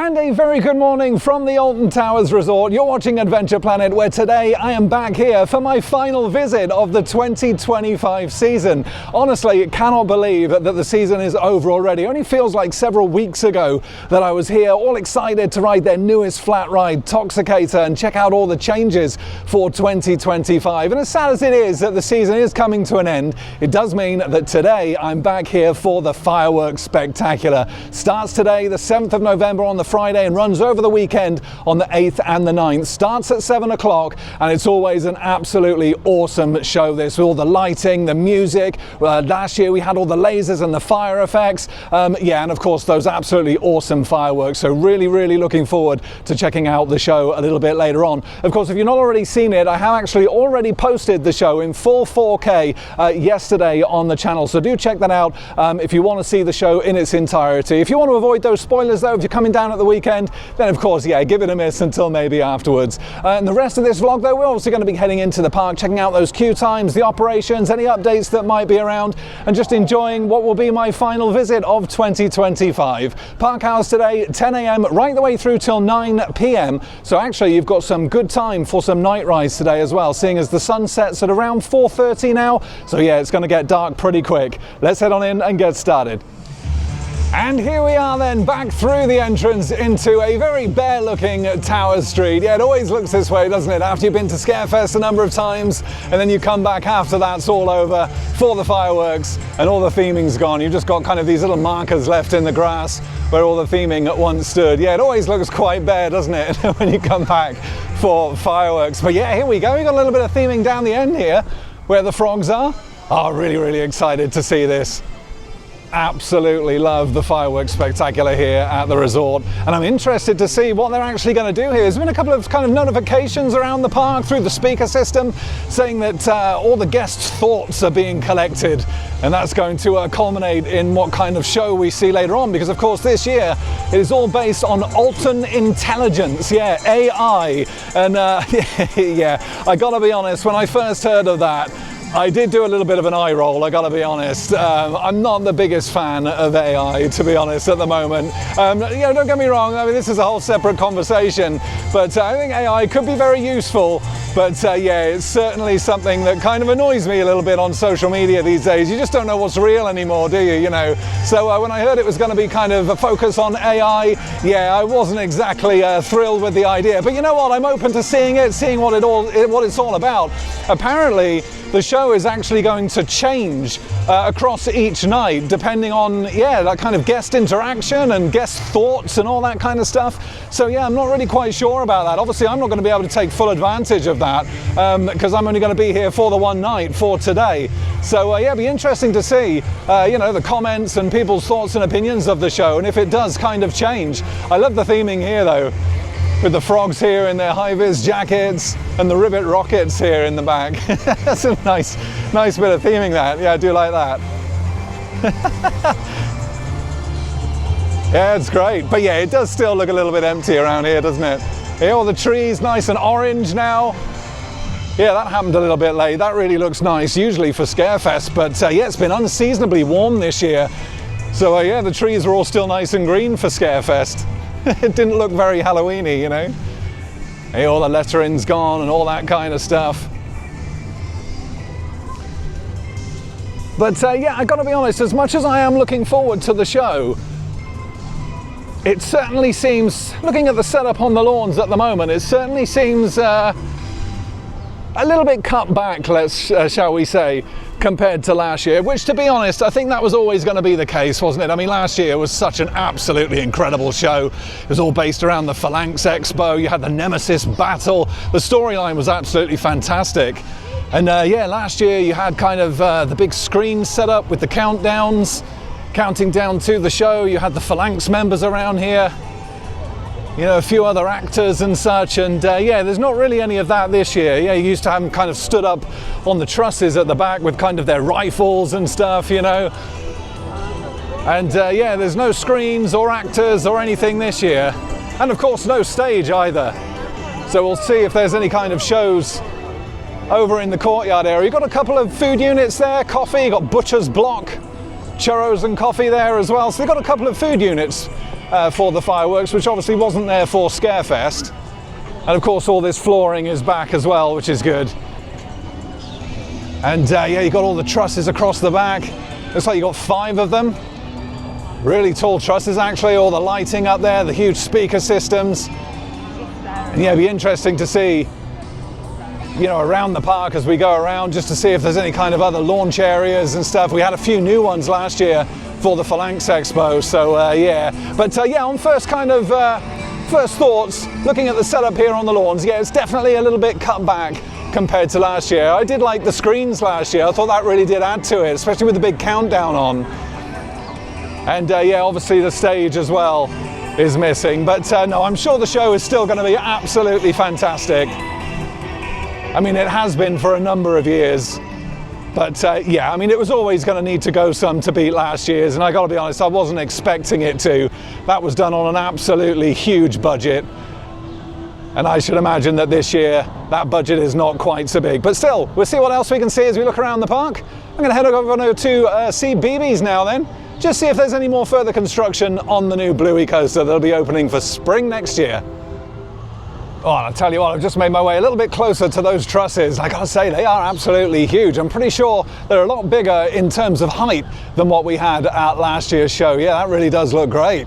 And a very good morning from the Alton Towers Resort. You're watching Adventure Planet, where today I am back here for my final visit of the 2025 season. Honestly, I cannot believe that the season is over already. It only feels like several weeks ago that I was here, all excited to ride their newest flat ride, Toxicator, and check out all the changes for 2025. And as sad as it is that the season is coming to an end, it does mean that today I'm back here for the Fireworks Spectacular. Starts today, the 7th of November on the Friday, and runs over the weekend on the 8th and the 9th. Starts at 7 o'clock, and it's always an absolutely awesome show, this, with all the lighting, the music. Last year we had all the lasers and the fire effects. Yeah, and of course those absolutely awesome fireworks. So really looking forward to checking out the show a little bit later on. Of course, if you've not already seen it, I have actually already posted the show in full 4K yesterday on the channel. So do check that out if you want to see the show in its entirety. If you want to avoid those spoilers though, if you're coming down at the weekend, then of course, yeah, give it a miss until maybe afterwards. And the rest of this vlog though, we're also going to be heading into the park, checking out those queue times, the operations, any updates that might be around, and just enjoying what will be my final visit of 2025. Park hours today, 10 a.m. right the way through till 9 p.m. So actually you've got some good time for some night rides today as well, seeing as the sun sets at around 4:30 now. So yeah, it's going to get dark pretty quick. Let's head on in and get started. And here we are then, back through the entrance into a very bare looking Tower Street. Yeah, it always looks this way, doesn't it? After you've been to Scarefest a number of times, and then you come back after that's all over for the fireworks, and all the theming's gone. You've just got kind of these little markers left in the grass where all the theming at once stood. Yeah, it always looks quite bare, doesn't it, when you come back for fireworks. But yeah, here we go. We've got a little bit of theming down the end here, where the frogs are. Oh, really excited to see this. Absolutely love the Fireworks Spectacular here at the resort, and I'm interested to see what they're actually going to do here. There's been a couple of kind of notifications around the park through the speaker system saying that all the guests' thoughts are being collected, and that's going to culminate in what kind of show we see later on, because of course this year it is all based on Alton Intelligence, yeah, AI, and yeah, I gotta be honest, when I first heard of that, I did do a little bit of an eye roll, I gotta be honest. I'm not the biggest fan of AI, to be honest, at the moment. You know, don't get me wrong, I mean, this is a whole separate conversation, but I think AI could be very useful, but yeah, it's certainly something that kind of annoys me a little bit on social media these days. You just don't know what's real anymore, do you, you know? So when I heard it was gonna be kind of a focus on AI, yeah, I wasn't exactly thrilled with the idea, but you know what, I'm open to seeing it, seeing what it's all about. Apparently, the show is actually going to change across each night, depending on, yeah, that kind of guest interaction and guest thoughts and all that kind of stuff. So yeah, I'm not really quite sure about that. Obviously, I'm not going to be able to take full advantage of that because I'm only going to be here for the one night for today. So yeah, it'll be interesting to see, you know, the comments and people's thoughts and opinions of the show, and if it does kind of change. I love the theming here though, with the frogs here in their high-vis jackets and the ribbit rockets here in the back. That's a nice bit of theming, that. Yeah, I do like that. Yeah, it's great. But yeah, it does still look a little bit empty around here, doesn't it? Here, all the trees nice and orange now. Yeah, that happened a little bit late. That really looks nice, usually for Scarefest. But yeah, it's been unseasonably warm this year. So yeah, the trees are all still nice and green for Scarefest. It didn't look very Halloween-y, you know. Hey, all the lettering's gone and all that kind of stuff. But yeah, I gotta be honest, as much as I am looking forward to the show, it certainly seems, looking at the setup on the lawns at the moment, it certainly seems a little bit cut back, shall we say, compared to last year, which, to be honest, I think that was always going to be the case, wasn't it? I mean, last year was such an absolutely incredible show. It was all based around the Phalanx Expo. You had the Nemesis battle. The storyline was absolutely fantastic. And yeah, last year you had kind of the big screen set up with the countdowns, counting down to the show. You had the Phalanx members around here, you know, a few other actors and such, and yeah, there's not really any of that this year. Yeah, you used to have them kind of stood up on the trusses at the back with kind of their rifles and stuff, you know. And yeah, there's no screens or actors or anything this year. And of course, no stage either. So we'll see if there's any kind of shows over in the courtyard area. You've got a couple of food units there, coffee, you've got Butcher's Block, churros and coffee there as well. So they've got a couple of food units for the fireworks, which obviously wasn't there for Scarefest. And of course all this flooring is back as well, which is good. And yeah, you got all the trusses across the back. Looks like you got 5 of them. Really tall trusses actually, all the lighting up there, the huge speaker systems. And yeah, it'd be interesting to see, you know, around the park as we go around, just to see if there's any kind of other launch areas and stuff. We had a few new ones last year for the Phalanx Expo, so yeah. But yeah, on first thoughts, looking at the setup here on the lawns, yeah, it's definitely a little bit cut back compared to last year. I did like the screens last year. I thought that really did add to it, especially with the big countdown on. And yeah, obviously the stage as well is missing. But no, I'm sure the show is still going to be absolutely fantastic. I mean, it has been for a number of years. But yeah, I mean, it was always going to need to go some to beat last year's. And I got to be honest, I wasn't expecting it to. That was done on an absolutely huge budget. And I should imagine that this year, that budget is not quite so big. But still, we'll see what else we can see as we look around the park. I'm going to head over to CBeebies now then. Just see if there's any more further construction on the new Bluey coaster that'll be opening for spring next year. Oh, and I'll tell you what, I've just made my way a little bit closer to those trusses. I gotta say, they are absolutely huge. I'm pretty sure they're a lot bigger in terms of height than what we had at last year's show. Yeah, that really does look great.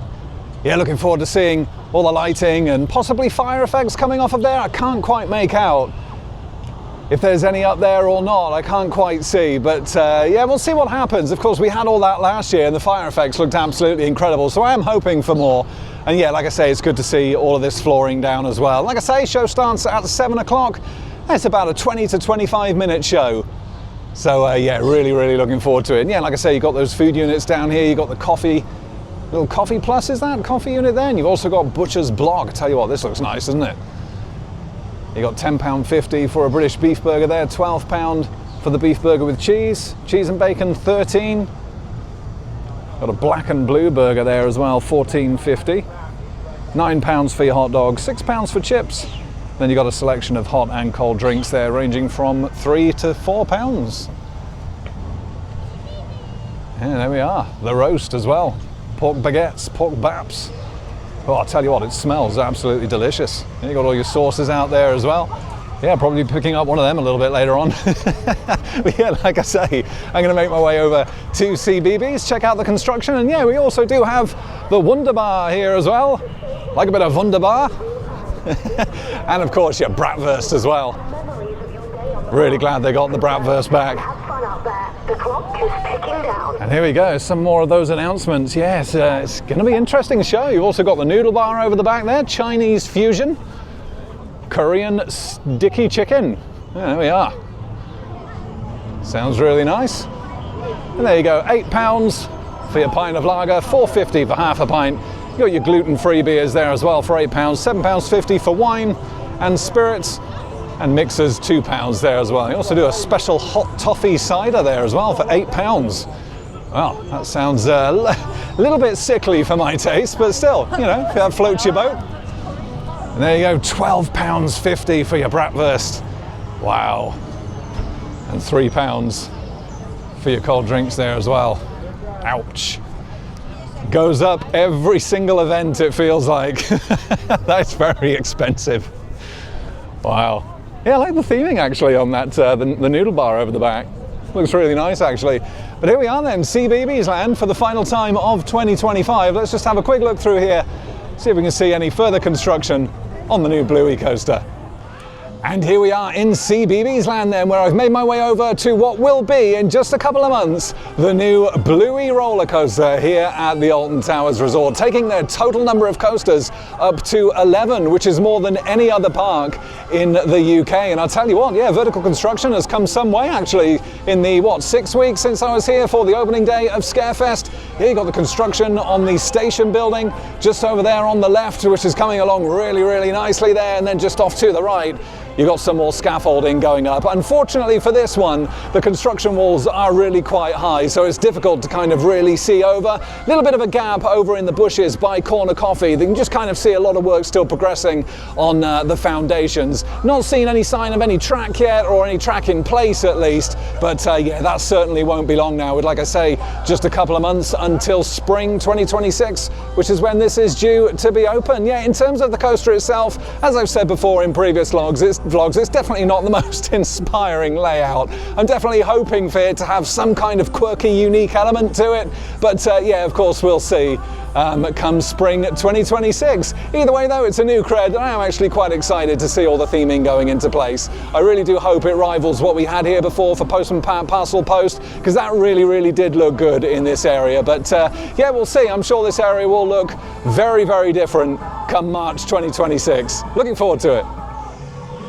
Yeah, looking forward to seeing all the lighting and possibly fire effects coming off of there. I can't quite make out if there's any up there or not. I can't quite see, but yeah, we'll see what happens. Of course, we had all that last year and the fire effects looked absolutely incredible, so I am hoping for more. And yeah, like I say, it's good to see all of this flooring down as well. Like I say, show starts at 7 o'clock. It's about a 20 to 25 minute show. So yeah, really looking forward to it. And yeah, like I say, you've got those food units down here. You've got the coffee, little coffee plus, is that? Coffee unit there. And you've also got Butcher's Block. I tell you what, this looks nice, doesn't it? You got £10.50 for a British beef burger there, £12 for the beef burger with cheese and bacon, 13. Got a black and blue burger there as well, £14.50. £9 for your hot dog, £6 for chips. Then you got a selection of hot and cold drinks there, ranging from £3 to £4. And there we are, the roast as well. Pork baguettes, pork baps. Oh, I'll tell you what, it smells absolutely delicious. And you got all your sauces out there as well. Yeah, probably picking up one of them a little bit later on. But yeah, like I say, I'm going to make my way over to CBeebies, check out the construction. And yeah, we also do have the Wunderbar here as well. Like a bit of Wunderbar. And of course, yeah, Bratwurst as well. Really glad they got the Bratwurst back. The clock is ticking down. And here we go, some more of those announcements. Yes, it's going to be an interesting show. You've also got the noodle bar over the back there, Chinese fusion, Korean sticky chicken. Yeah, there we are. Sounds really nice. And there you go, £8 for your pint of lager, £4.50 for half a pint. You got your gluten-free beers there as well for £8, £7.50 for wine and spirits. And mixers, £2 there as well. You also do a special hot toffee cider there as well for £8. Well, that sounds a little bit sickly for my taste, but still, you know, if that floats your boat. And there you go, £12.50 for your Bratwurst. Wow. And £3 for your cold drinks there as well. Ouch. Goes up every single event, it feels like. That's very expensive. Wow. Yeah, I like the theming actually on that, the noodle bar over the back. Looks really nice actually. But here we are then, CBeebies Land for the final time of 2025. Let's just have a quick look through here, see if we can see any further construction on the new Bluey coaster. And here we are in CBeebies Land then, where I've made my way over to what will be, in just a couple of months, the new Bluey roller coaster here at the Alton Towers Resort, taking their total number of coasters up to 11, which is more than any other park in the UK. And I'll tell you what, yeah, vertical construction has come some way actually in the, 6 weeks since I was here for the opening day of Scarefest. Here you got the construction on the station building, just over there on the left, which is coming along really nicely there, and then just off to the right, you've got some more scaffolding going up. Unfortunately for this one, the construction walls are really quite high, so it's difficult to kind of really see over. A little bit of a gap over in the bushes by Corner Coffee. You can just kind of see a lot of work still progressing on the foundations. Not seen any sign of any track yet, or any track in place at least, but yeah, that certainly won't be long now. With, like I say, just a couple of months until spring 2026, which is when this is due to be open. Yeah, in terms of the coaster itself, as I've said before in previous vlogs, it's definitely not the most inspiring layout. I'm definitely hoping for it to have some kind of quirky, unique element to it, but yeah, of course we'll see come spring 2026. Either way though, it's a new cred, and I am actually quite excited to see all the theming going into place. I really do hope it rivals what we had here before for Postman Parcel Post, because that really did look good in this area. But yeah, we'll see. I'm sure this area will look very different come March 2026. Looking forward to it.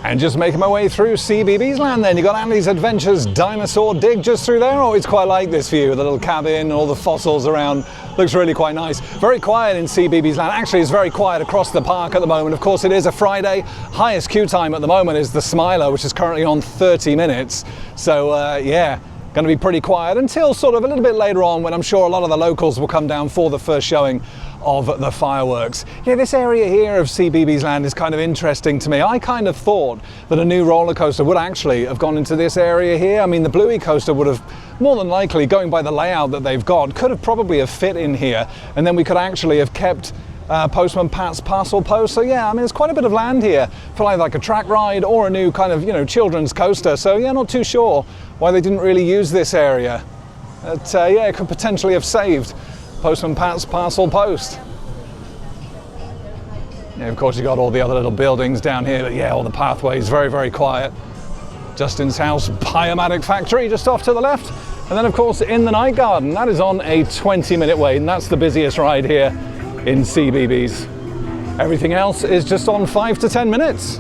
And just making my way through CBeebies Land then. You got Andy's Adventures Dinosaur Dig just through there. Always quite like this view, the little cabin, all the fossils around. Looks really quite nice. Very quiet in CBeebies Land. Actually, it's very quiet across the park at the moment. Of course, it is a Friday. Highest queue time at the moment is the Smiler, which is currently on 30 minutes. So yeah, going to be pretty quiet until sort of a little bit later on, when I'm sure a lot of the locals will come down for the first showing of the fireworks. Yeah, this area here of CBeebies Land is kind of interesting to me. I kind of thought that a new roller coaster would actually have gone into this area here. I mean, the Bluey coaster would have more than likely, going by the layout that they've got, could have probably have fit in here, and then we could actually have kept Postman Pat's Parcel Post. So yeah, I mean, there's quite a bit of land here for either like a track ride or a new kind of, you know, children's coaster. So yeah, not too sure why they didn't really use this area. But yeah, it could potentially have saved Postman Pat's Parcel Post. Yeah, of course, you got all the other little buildings down here, but yeah, all the pathways very quiet. Justin's House Biomatic Factory just off to the left, and then of course in the Night Garden, that is on a 20-minute wait, and that's the busiest ride here in CBeebies. Everything else is just on 5 to 10 minutes.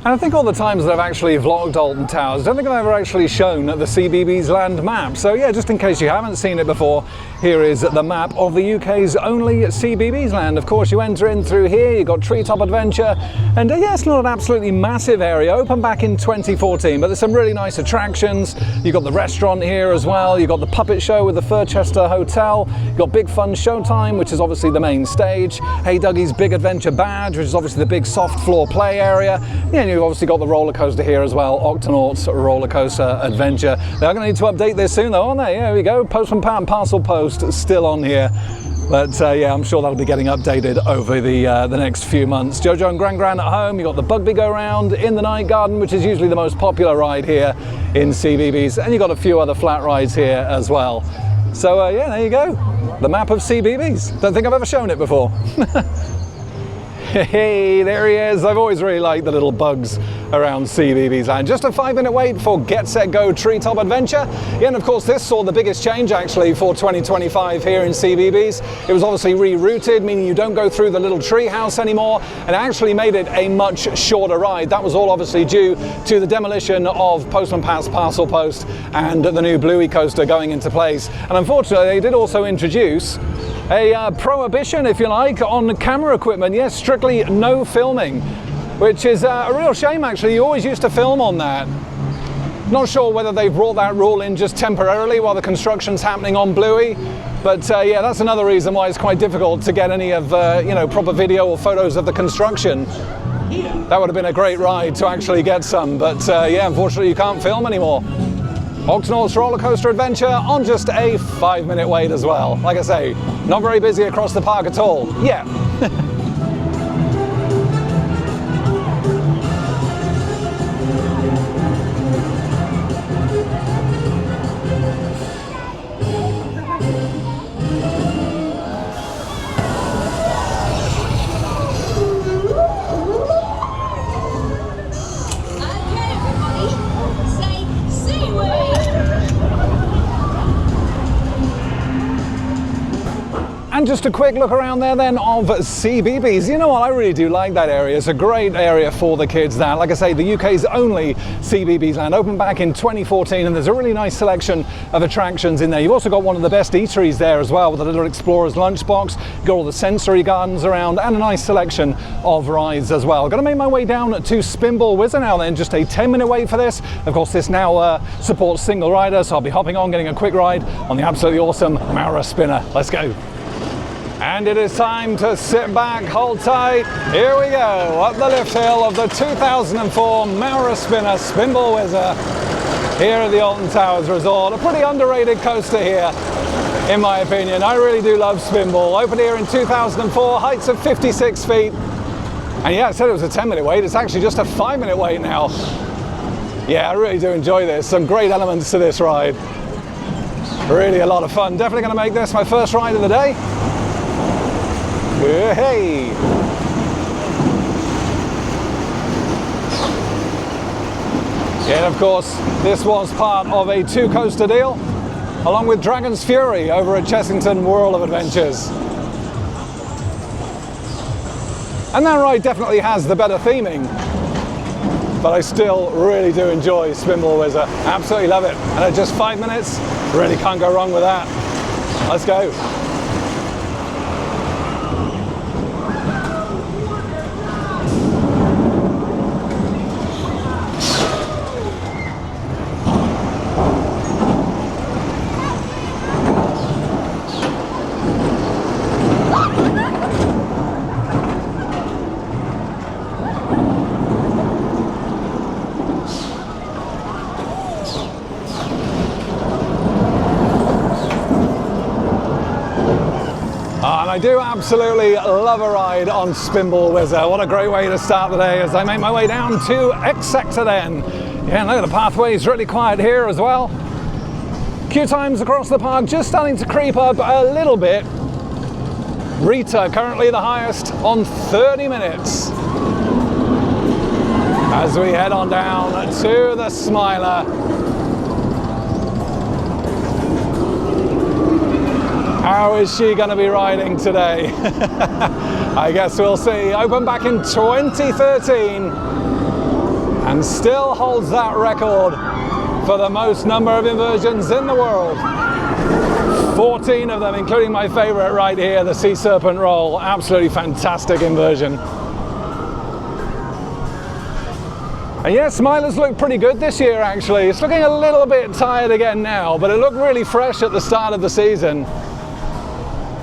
And I think all the times that I've actually vlogged Alton Towers, I don't think I've ever actually shown the CBeebies Land map. So yeah, just in case you haven't seen it before, here is the map of the UK's only CBeebies Land. Of course, you enter in through here, you've got Treetop Adventure, and yeah, it's not an absolutely massive area, opened back in 2014, but there's some really nice attractions. You've got the restaurant here as well, you've got the puppet show with the Furchester Hotel, you've got Big Fun Showtime, which is obviously the main stage, Hey Dougie's Big Adventure Badge, which is obviously the big soft floor play area. Yeah, and you've obviously got the roller coaster here as well, Octonauts Roller Coaster Adventure. They are going to need to update this soon though, aren't they? Yeah, here we go, Postman Pat and Parcel Post still on here. But yeah, I'm sure that'll be getting updated over the next few months. Jojo and Gran Gran at home. You've got the Bugby Go Round in the Night Garden, which is usually the most popular ride here in CBeebies. And you've got a few other flat rides here as well. So yeah, there you go. The map of CBeebies. Don't think I've ever shown it before. Hey, there he is. I've always really liked the little bugs around CBeebies Land. Just a 5-minute wait for Get Set Go Treetop Adventure. Yeah, and of course this saw the biggest change actually for 2025 here in CBeebies. It was obviously rerouted, meaning you don't go through the little tree house anymore, and actually made it a much shorter ride. That was all obviously due to the demolition of Postman Pat's Parcel Post and the new Bluey coaster going into place. And unfortunately they did also introduce a prohibition, if you like, on camera equipment. Yes, strictly no filming, which is a real shame actually. You always used to film on that. Not sure whether they've brought that rule in just temporarily while the construction's happening on Bluey, but yeah, that's another reason why it's quite difficult to get any of you know, proper video or photos of the construction. That would have been a great ride to actually get some, but yeah, unfortunately you can't film anymore. Octonauts Roller Coaster Adventure on just a 5-minute wait as well. Like I say, not very busy across the park at all. Yeah. And just a quick look around there then of CBeebies. You know what, I really do like that area. It's a great area for the kids that. Like I say, the UK's only CBeebies Land, opened back in 2014, and there's a really nice selection of attractions in there. You've also got one of the best eateries there as well, with a little explorer's lunchbox. You've got all the sensory gardens around, and a nice selection of rides as well. Gonna make my way down to Spinball Whizzer now then, just a 10-minute wait for this. Of course, this now supports single rider, so I'll be hopping on, getting a quick ride on the absolutely awesome Mara Spinner. Let's go. And it is time to sit back, hold tight. Here we go, up the lift hill of the 2004 Mara Spinner Spinball Whizzer here at the Alton Towers Resort. A pretty underrated coaster here, in my opinion. I really do love Spinball. Opened here in 2004, heights of 56 feet. And yeah, I said it was a 10-minute wait. It's actually just a 5-minute wait now. Yeah, I really do enjoy this. Some great elements to this ride. Really a lot of fun. Definitely going to make this my first ride of the day. Hey! Yeah, and of course, this was part of a 2-coaster deal, along with Dragon's Fury over at Chessington World of Adventures. And that ride definitely has the better theming, but I still really do enjoy Spinball Whizzer. Absolutely love it. And at just 5 minutes, really can't go wrong with that. Let's go. I do absolutely love a ride on Spinball Whizzer. What a great way to start the day as I make my way down to X Sector then. Yeah, look at the pathways, really quiet here as well. Queue times across the park just starting to creep up a little bit. Rita currently the highest on 30 minutes. As we head on down to the Smiler. How is she going to be riding today? I guess we'll see. Opened back in 2013 and still holds that record for the most number of inversions in the world. 14 of them, including my favorite right here, the Sea Serpent Roll. Absolutely fantastic inversion. And yeah, Smilers look pretty good this year actually. It's looking a little bit tired again now, but it looked really fresh at the start of the season.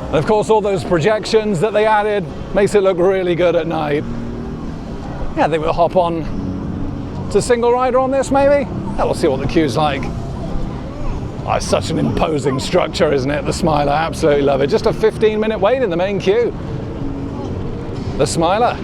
And of course, all those projections that they added makes it look really good at night. Yeah, I think we'll hop on to single rider on this, maybe? Yeah, we'll see what the queue's like. Oh, it's such an imposing structure, isn't it? The Smiler, absolutely love it. Just a 15-minute wait in the main queue. The Smiler.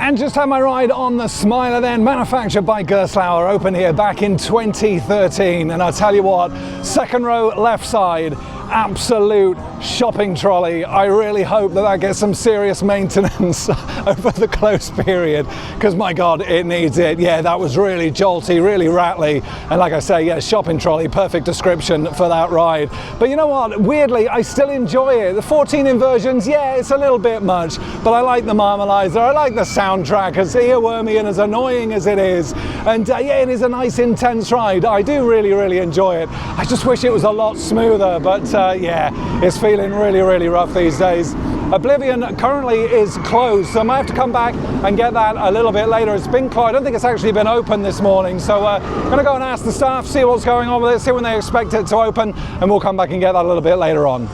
And just had my ride on the Smiler then, manufactured by Gerstlauer, opened here back in 2013. And I'll tell you what, second row left side, absolute shopping trolley. I really hope that gets some serious maintenance over the close period, because my God, it needs it. Yeah, that was really jolty, really rattly. And like I say, yeah, shopping trolley, perfect description for that ride. But you know what, weirdly, I still enjoy it. The 14 inversions, yeah, it's a little bit much, but I like the Marmalizer, I like the soundtrack, as earwormy and as annoying as it is. And yeah, it is a nice, intense ride. I do really, really enjoy it. I just wish it was a lot smoother, but yeah, it's feeling really, really rough these days. Oblivion currently is closed, so I might have to come back and get that a little bit later. It's been closed. I don't think it's actually been open this morning, so I'm going to go and ask the staff, see what's going on with it, see when they expect it to open, and we'll come back and get that a little bit later on.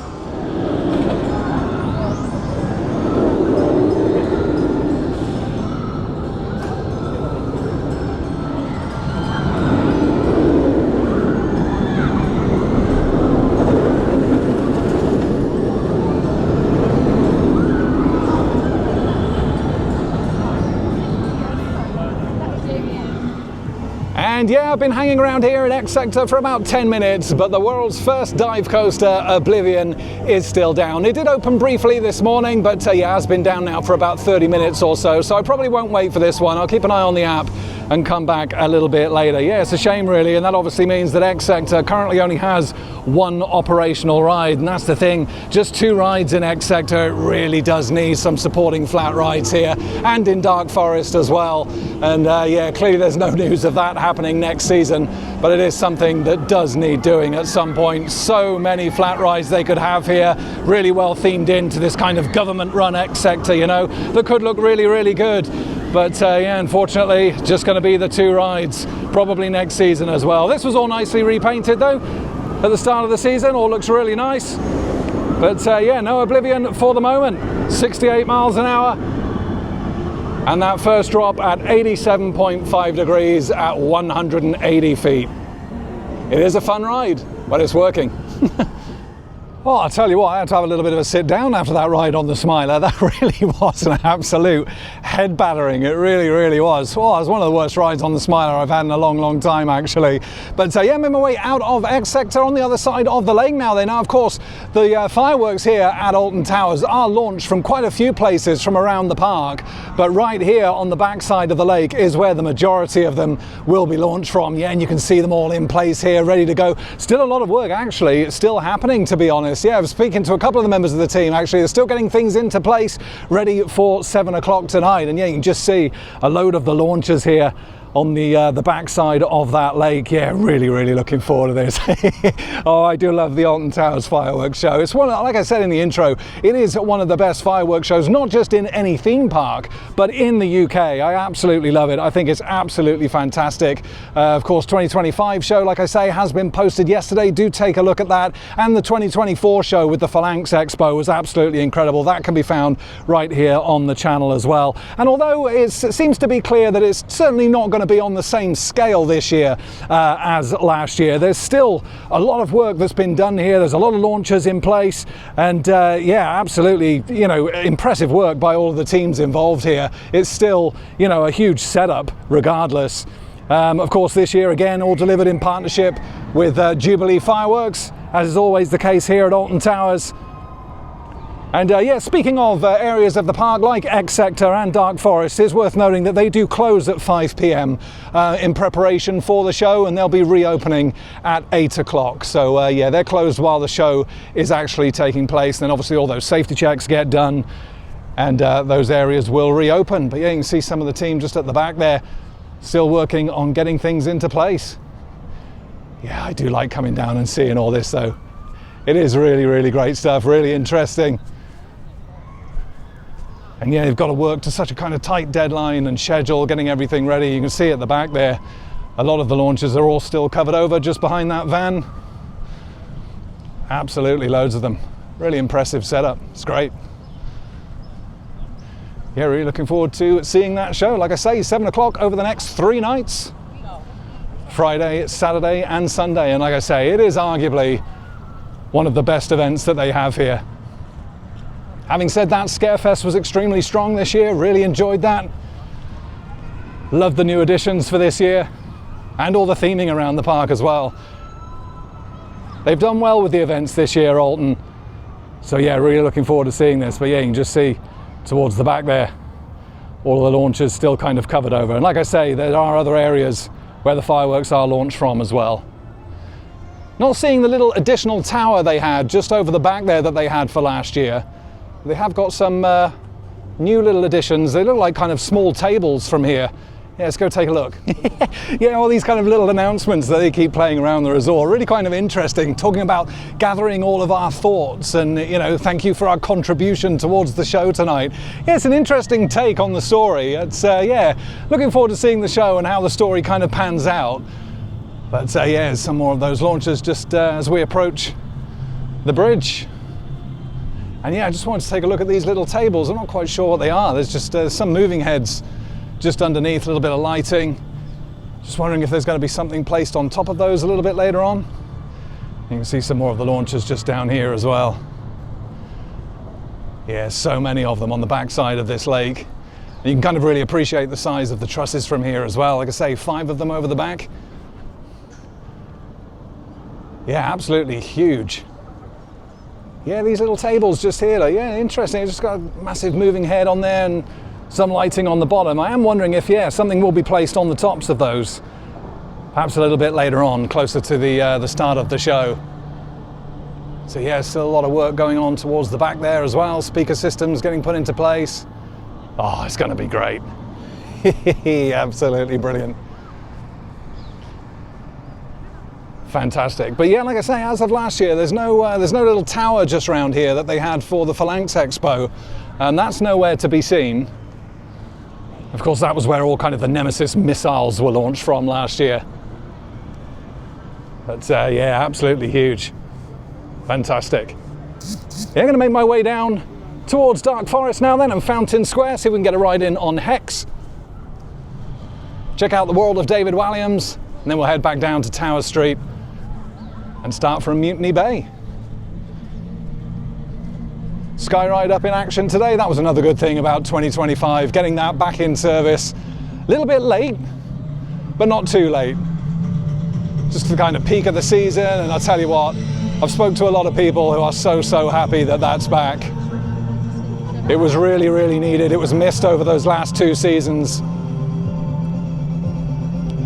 And yeah, I've been hanging around here in X Sector for about 10 minutes, but the world's first dive coaster, Oblivion, is still down. It did open briefly this morning, but yeah, has been down now for about 30 minutes or so, so I probably won't wait for this one. I'll keep an eye on the app and come back a little bit later. Yeah, it's a shame really, and that obviously means that X Sector currently only has one operational ride, and that's the thing, just 2 rides in X Sector. It really does need some supporting flat rides here, and in Dark Forest as well. And yeah, clearly there's no news of that happening next season, but it is something that does need doing at some point. So many flat rides they could have here, really well themed into this kind of government run X Sector, you know, that could look really, really good. But yeah, unfortunately, just going to be the 2 rides, probably next season as well. This was all nicely repainted though, at the start of the season, all looks really nice. But yeah, no Oblivion for the moment, 68 miles an hour. And that first drop at 87.5 degrees at 180 feet. It is a fun ride, but it's working. Well, I'll tell you what, I had to have a little bit of a sit down after that ride on the Smiler. That really was an absolute head battering. It really, really was. Well, it was one of the worst rides on the Smiler I've had in a long, long time, actually. But yeah, I'm on my way out of X Sector on the other side of the lake now. Now, of course, the fireworks here at Alton Towers are launched from quite a few places from around the park. But right here on the backside of the lake is where the majority of them will be launched from. Yeah, and you can see them all in place here, ready to go. Still a lot of work, actually. It's still happening, to be honest. Yeah, I was speaking to a couple of the members of the team, actually. They're still getting things into place, ready for 7 o'clock tonight. And yeah, you can just see a load of the launchers here on the backside of that lake. Yeah, really, really looking forward to this. Oh, I do love the Alton Towers fireworks show. It's one, like I said in the intro, it is one of the best fireworks shows, not just in any theme park, but in the UK. I absolutely love it. I think it's absolutely fantastic. Of course, 2025 show, like I say, has been posted yesterday. Do take a look at that. And the 2024 show with the Phalanx Expo was absolutely incredible. That can be found right here on the channel as well. And although it seems to be clear that it's certainly not going to be on the same scale this year as last year, there's still a lot of work that's been done here. There's a lot of launchers in place, and yeah, absolutely, you know, impressive work by all of the teams involved here. It's still, you know, a huge setup regardless. Of course, this year again, all delivered in partnership with Jubilee Fireworks, as is always the case here at Alton Towers. And yeah, speaking of areas of the park like X Sector and Dark Forest, it's worth noting that they do close at 5 p.m. In preparation for the show, and they'll be reopening at 8 o'clock. So yeah, they're closed while the show is actually taking place. Then obviously all those safety checks get done, and those areas will reopen. But yeah, you can see some of the team just at the back there, still working on getting things into place. Yeah, I do like coming down and seeing all this though. It is really, really great stuff, really interesting. And yeah, they've got to work to such a kind of tight deadline and schedule, getting everything ready. You can see at the back there, a lot of the launches are all still covered over just behind that van. Absolutely loads of them. Really impressive setup. It's great. Yeah, really looking forward to seeing that show. Like I say, 7 o'clock over the next 3 nights. Friday, Saturday and Sunday. And like I say, it is arguably one of the best events that they have here. Having said that, Scarefest was extremely strong this year, really enjoyed that. Loved the new additions for this year, and all the theming around the park as well. They've done well with the events this year, Alton. So yeah, really looking forward to seeing this. But yeah, you can just see towards the back there, all of the launches still kind of covered over. And like I say, there are other areas where the fireworks are launched from as well. Not seeing the little additional tower they had just over the back there that they had for last year. They have got some new little additions. They look like kind of small tables from here. Yeah, let's go take a look. Yeah, all these kind of little announcements that they keep playing around the resort. Really kind of interesting, talking about gathering all of our thoughts and, you know, thank you for our contribution towards the show tonight. Yeah, it's an interesting take on the story. It's, yeah, looking forward to seeing the show and how the story kind of pans out. But yeah, some more of those launches just as we approach the bridge. And yeah, I just wanted to take a look at these little tables. I'm not quite sure what they are. There's just some moving heads just underneath, a little bit of lighting. Just wondering if there's going to be something placed on top of those a little bit later on. You can see some more of the launchers just down here as well. Yeah, so many of them on the backside of this lake. And you can kind of really appreciate the size of the trusses from here as well. Like I say, 5 of them over the back. Yeah, absolutely huge. Yeah, these little tables just here, like, yeah, interesting. It's just got a massive moving head on there and some lighting on the bottom. I am wondering if, yeah, something will be placed on the tops of those. Perhaps a little bit later on, closer to the start of the show. So yeah, still a lot of work going on towards the back there as well. Speaker systems getting put into place. Oh, it's going to be great. Absolutely brilliant. Fantastic. But yeah, like I say, as of last year, there's no little tower just around here that they had for the Phalanx Expo, and that's nowhere to be seen. Of course, that was where all kind of the Nemesis missiles were launched from last year. But yeah, absolutely huge. Fantastic. Yeah, I'm going to make my way down towards Dark Forest now then, and Fountain Square, see if we can get a ride in on Hex. Check out the world of David Walliams, and then we'll head back down to Tower Street and start from Mutiny Bay. Skyride up in action today. That was another good thing about 2025, getting that back in service. A little bit late, but not too late. Just the kind of peak of the season, and I'll tell you what, I've spoken to a lot of people who are so happy that that's back. It was really, really needed. It was missed over those last 2 seasons.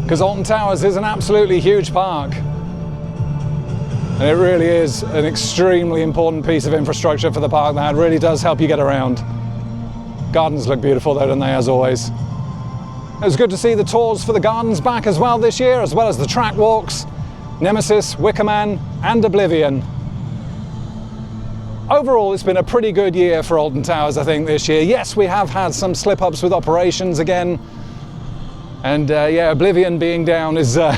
Because Alton Towers is an absolutely huge park. And it really is an extremely important piece of infrastructure for the park that really does help you get around. Gardens look beautiful though, don't they, as always. It was good to see the tours for the gardens back as well this year, as well as the track walks, Nemesis, Wickerman, and Oblivion. Overall, it's been a pretty good year for Alton Towers, I think, this year. Yes, we have had some slip-ups with operations again. And yeah, Oblivion being down is not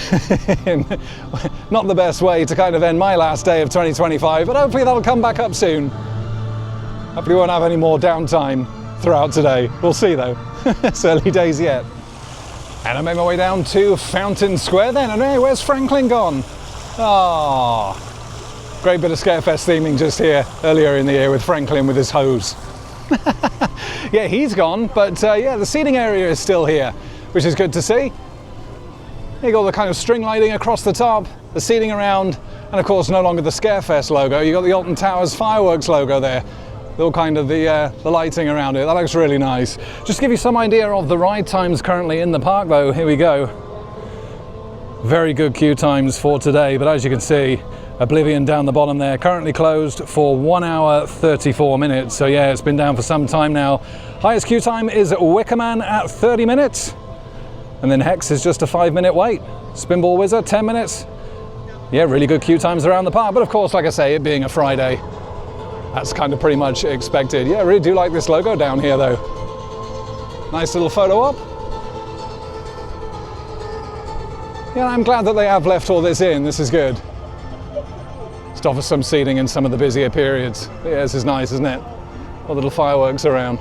the best way to kind of end my last day of 2025, but hopefully that'll come back up soon. Hopefully we won't have any more downtime throughout today. We'll see though. It's early days yet. And I made my way down to Fountain Square then, and hey, where's Franklin gone? Ah, great bit of Scarefest theming just here earlier in the year with Franklin with his hose. Yeah, he's gone, but yeah, the seating area is still here, which is good to see. You got the kind of string lighting across the top, the seating around, and of course no longer the Scarefest logo. You got the Alton Towers fireworks logo there. All kind of the lighting around it. That looks really nice. Just to give you some idea of the ride times currently in the park though, here we go. Very good queue times for today, but as you can see, Oblivion down the bottom there, currently closed for 1 hour 34 minutes. So yeah, it's been down for some time now. Highest queue time is Wickerman at 30 minutes. And then Hex is just a 5-minute wait. Spinball Wizard, 10 minutes. Yeah, really good queue times around the park. But of course, like I say, it being a Friday, that's kind of pretty much expected. Yeah, I really do like this logo down here though. Nice little photo op. Yeah, I'm glad that they have left all this in. This is good. Just offers some seating in some of the busier periods. But yeah, this is nice, isn't it? All little fireworks around.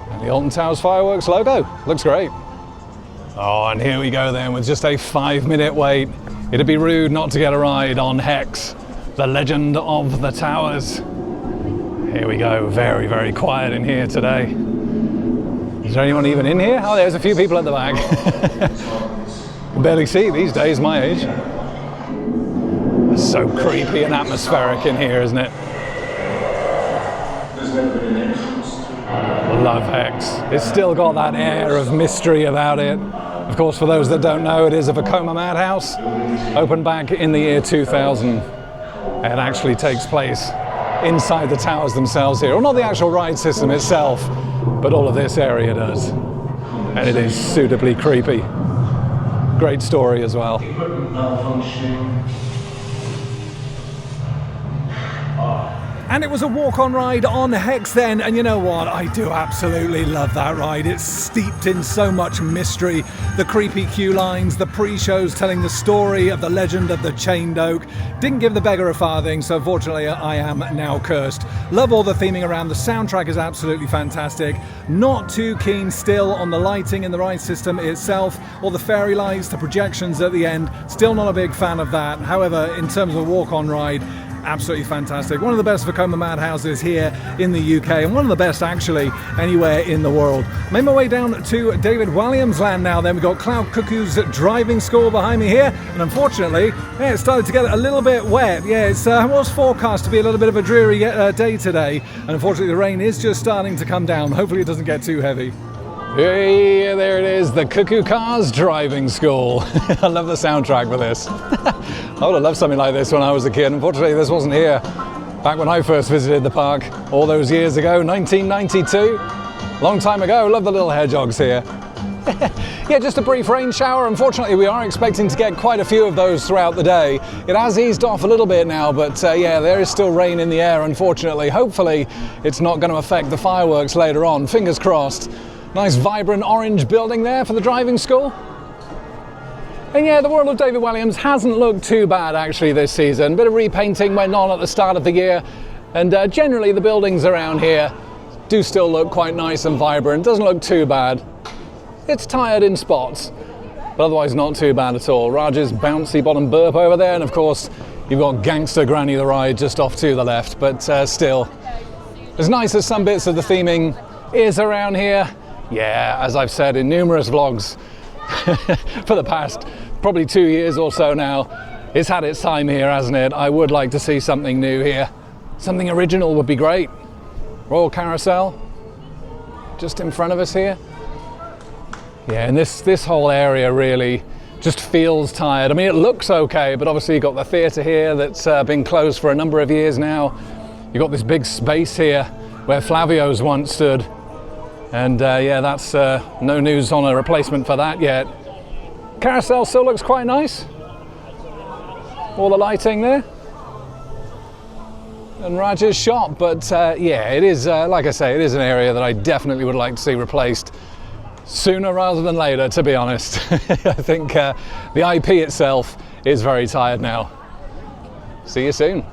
And the Alton Towers fireworks logo. Looks great. Oh, and here we go then with just a 5-minute wait. It'd be rude not to get a ride on Hex, the legend of the towers. Here we go, very, very quiet in here today. Is there anyone even in here? Oh, there's a few people at the back. Can barely see these days, my age. It's so creepy and atmospheric in here, isn't it? Love Hex. It's still got that air of mystery about it. Of course, for those that don't know, it is a Vekoma madhouse, opened back in the year 2000. It actually takes place inside the towers themselves here. Well, not the actual ride system itself, but all of this area does. And it is suitably creepy. Great story as well. And it was a walk-on ride on Hex then, and you know what? I do absolutely love that ride. It's steeped in so much mystery. The creepy queue lines, the pre-shows telling the story of the legend of the chained oak. Didn't give the beggar a farthing, so unfortunately I am now cursed. Love all the theming around. The soundtrack is absolutely fantastic. Not too keen still on the lighting in the ride system itself, or the fairy lights, the projections at the end. Still not a big fan of that. However, in terms of a walk-on ride, Absolutely fantastic. One of the best Vekoma madhouses here in the UK, and one of the best actually anywhere in the world. Made my way down to David Walliams Land now. Then we've got Cloud Cuckoo's driving school behind me here, and unfortunately, yeah, it started to get a little bit wet. Yeah, it was forecast to be a little bit of a dreary day today, and unfortunately the rain is just starting to come down. Hopefully it doesn't get too heavy. Hey, there it is, the Cuckoo Cars Driving School. I love the soundtrack for this. I would have loved something like this when I was a kid. Unfortunately, this wasn't here back when I first visited the park all those years ago, 1992. Long time ago. Love the little hedgehogs here. Yeah, just a brief rain shower. Unfortunately, we are expecting to get quite a few of those throughout the day. It has eased off a little bit now, but yeah, there is still rain in the air, unfortunately. Hopefully, it's not going to affect the fireworks later on. Fingers crossed. Nice vibrant orange building there for the driving school. And yeah, the world of David Walliams hasn't looked too bad actually this season. Bit of repainting went on at the start of the year, and generally the buildings around here do still look quite nice and vibrant. Doesn't look too bad. It's tired in spots, but otherwise not too bad at all. Raj's bouncy bottom burp over there, and of course you've got Gangster Granny the ride just off to the left, but still, as nice as some bits of the theming is around here, yeah, as I've said in numerous vlogs for the past probably 2 years or so now, it's had its time here, hasn't it? I would like to see something new here. Something original would be great. Royal Carousel, just in front of us here. Yeah, and this whole area really just feels tired. I mean, it looks okay, but obviously you've got the theatre here that's been closed for a number of years now. You've got this big space here where Flavio's once stood. And yeah, that's no news on a replacement for that yet. Carousel still looks quite nice. All the lighting there. And Raj's shop, but yeah, it is, like I say, it is an area that I definitely would like to see replaced sooner rather than later, to be honest. I think the IP itself is very tired now. See you soon.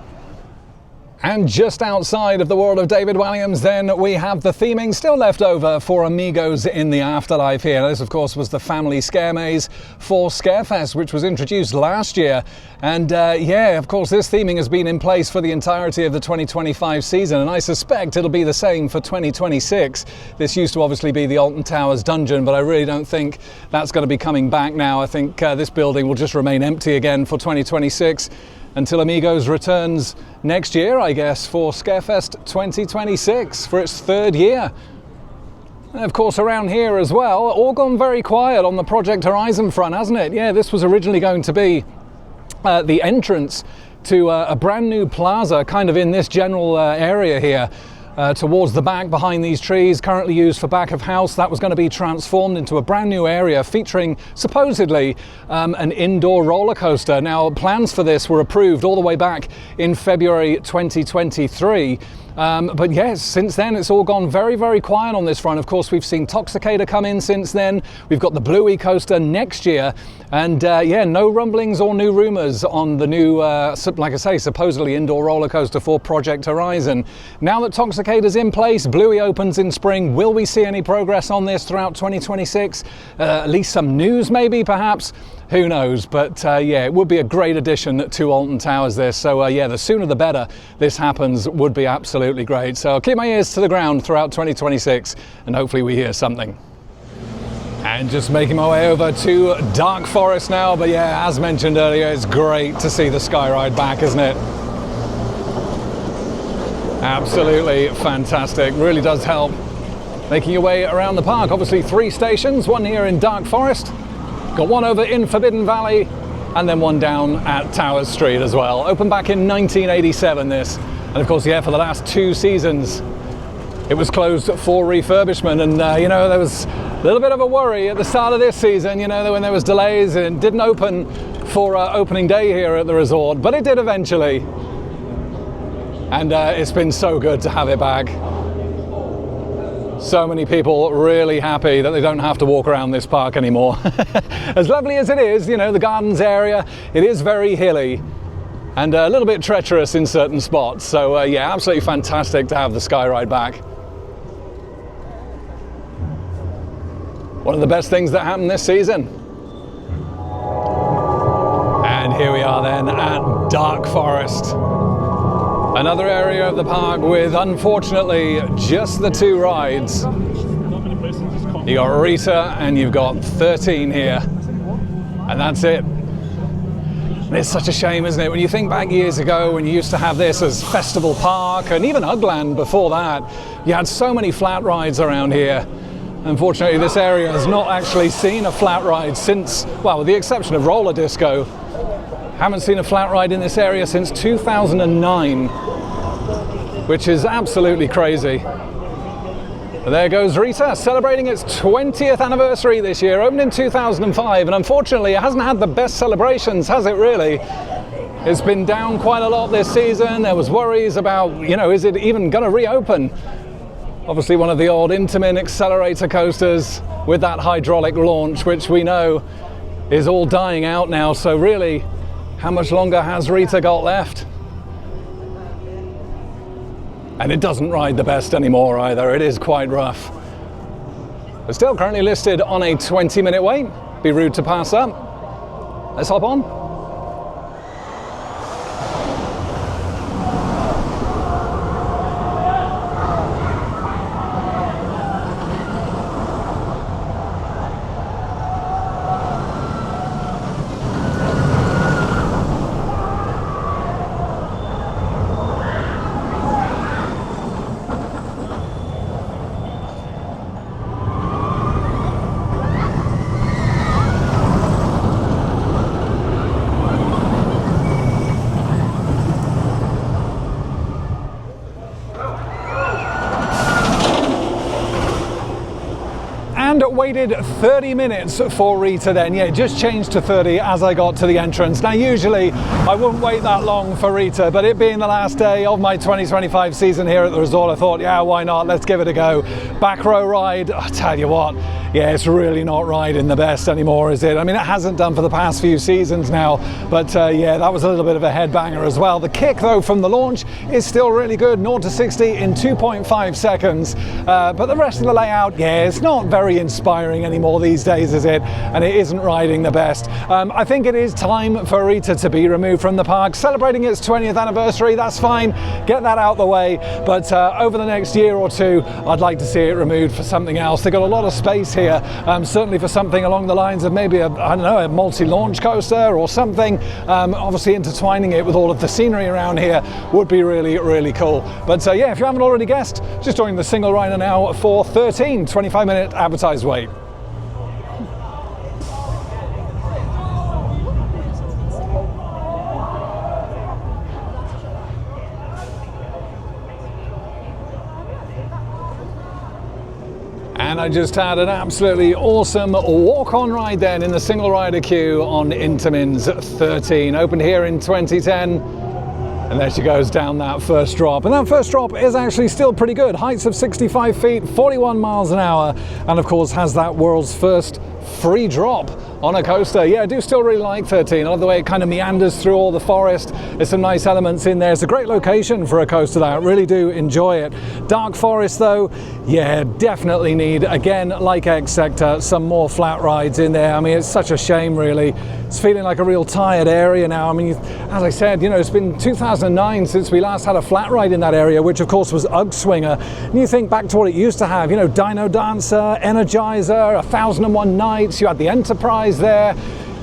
And just outside of the world of David Walliams, then we have the theming still left over for Amigos in the Afterlife here. Now, this, of course, was the family scare maze for Scarefest, which was introduced last year. And yeah, of course, this theming has been in place for the entirety of the 2025 season, and I suspect it'll be the same for 2026. This used to obviously be the Alton Towers dungeon, but I really don't think that's going to be coming back now. I think this building will just remain empty again for 2026. Until Amigos returns next year, I guess, for Scarefest 2026 for its third year. And of course, around here as well, all gone very quiet on the Project Horizon front, hasn't it? Yeah, this was originally going to be the entrance to a brand new plaza, kind of in this general area here. Towards the back behind these trees, currently used for back of house. That was going to be transformed into a brand new area featuring supposedly an indoor roller coaster. Now, plans for this were approved all the way back in February 2023. But yes, since then it's all gone very, very quiet on this front. Of course, we've seen Toxicator come in since then. We've got the Bluey coaster next year. And yeah, no rumblings or new rumours on the new, like I say, supposedly indoor roller coaster for Project Horizon. Now that Toxicator's in place, Bluey opens in spring. Will we see any progress on this throughout 2026? At least some news maybe, perhaps? Who knows? But yeah, it would be a great addition to Alton Towers this. So yeah, the sooner the better this happens would be absolutely great. So I'll keep my ears to the ground throughout 2026 and hopefully we hear something. And just making my way over to Dark Forest now. But yeah, as mentioned earlier, it's great to see the Skyride back, isn't it? Absolutely fantastic. Really does help making your way around the park. Obviously 3 stations, one here in Dark Forest. Got one over in Forbidden Valley, and then one down at Towers Street as well. Opened back in 1987, this. And of course, yeah, for the last 2 seasons, it was closed for refurbishment. And, you know, there was a little bit of a worry at the start of this season, you know, when there was delays and it didn't open for opening day here at the resort, but it did eventually. And it's been so good to have it back. So many people really happy that they don't have to walk around this park anymore. As lovely as it is, you know, the gardens area, it is very hilly and a little bit treacherous in certain spots. So yeah, absolutely fantastic to have the Skyride back. One of the best things that happened this season. And here we are then at Dark Forest. Another area of the park with, unfortunately, just the 2 rides. You got Rita and you've got 13 here, and that's it. And it's such a shame, isn't it? When you think back years ago when you used to have this as Festival Park, and even Ugland before that, you had so many flat rides around here. Unfortunately, this area has not actually seen a flat ride since, well, with the exception of roller disco. Haven't seen a flat ride in this area since 2009, which is absolutely crazy. But there goes Rita, celebrating its 20th anniversary this year, opened in 2005, and unfortunately it hasn't had the best celebrations, has it really? It's been down quite a lot this season. There was worries about, you know, is it even going to reopen? Obviously one of the old Intamin accelerator coasters with that hydraulic launch, which we know is all dying out now, so really, how much longer has Rita got left? And it doesn't ride the best anymore either. It is quite rough. We're still currently listed on a 20-minute wait. Be rude to pass up. Let's hop on. And waited 30 minutes for Rita then. Yeah, it just changed to 30 as I got to the entrance. Now usually I wouldn't wait that long for Rita, but it being the last day of my 2025 season here at the resort, I thought, yeah, why not? Let's give it a go. Back row ride, I tell you what, yeah, it's really not riding the best anymore, is it? I mean, it hasn't done for the past few seasons now, but yeah, that was a little bit of a headbanger as well. The kick though from the launch is still really good, 0 to 60 in 2.5 seconds. But the rest of the layout, yeah, it's not very inspiring anymore these days, is it? And it isn't riding the best. I think it is time for Rita to be removed from the park. Celebrating its 20th anniversary, that's fine, get that out the way, but over the next year or two, I'd like to see it removed for something else. They've got a lot of space here. Certainly for something along the lines of maybe a, I don't know, a multi-launch coaster or something. Obviously intertwining it with all of the scenery around here would be really, really cool. But yeah, if you haven't already guessed, just join the single rider now for 13 25-minute advertised wait. And I just had an absolutely awesome walk-on ride then in the single rider queue on Intamin's 13. Opened here in 2010. And there she goes down that first drop. And that first drop is actually still pretty good. Heights of 65 feet, 41 miles an hour. And of course has that world's first free drop on a coaster. Yeah, I do still really like 13. I love the way it kind of meanders through all the forest. There's some nice elements in there. It's a great location for a coaster though. I really do enjoy it. Dark forest though, yeah, definitely need, again, like X Sector, some more flat rides in there. I mean, it's such a shame really. It's feeling like a real tired area now. I mean, as I said, you know, it's been 2009 since we last had a flat ride in that area, which of course was Ugg Swinger. And you think back to what it used to have, you know, Dino Dancer, Energizer, 1001 Nights, you had the Enterprise there.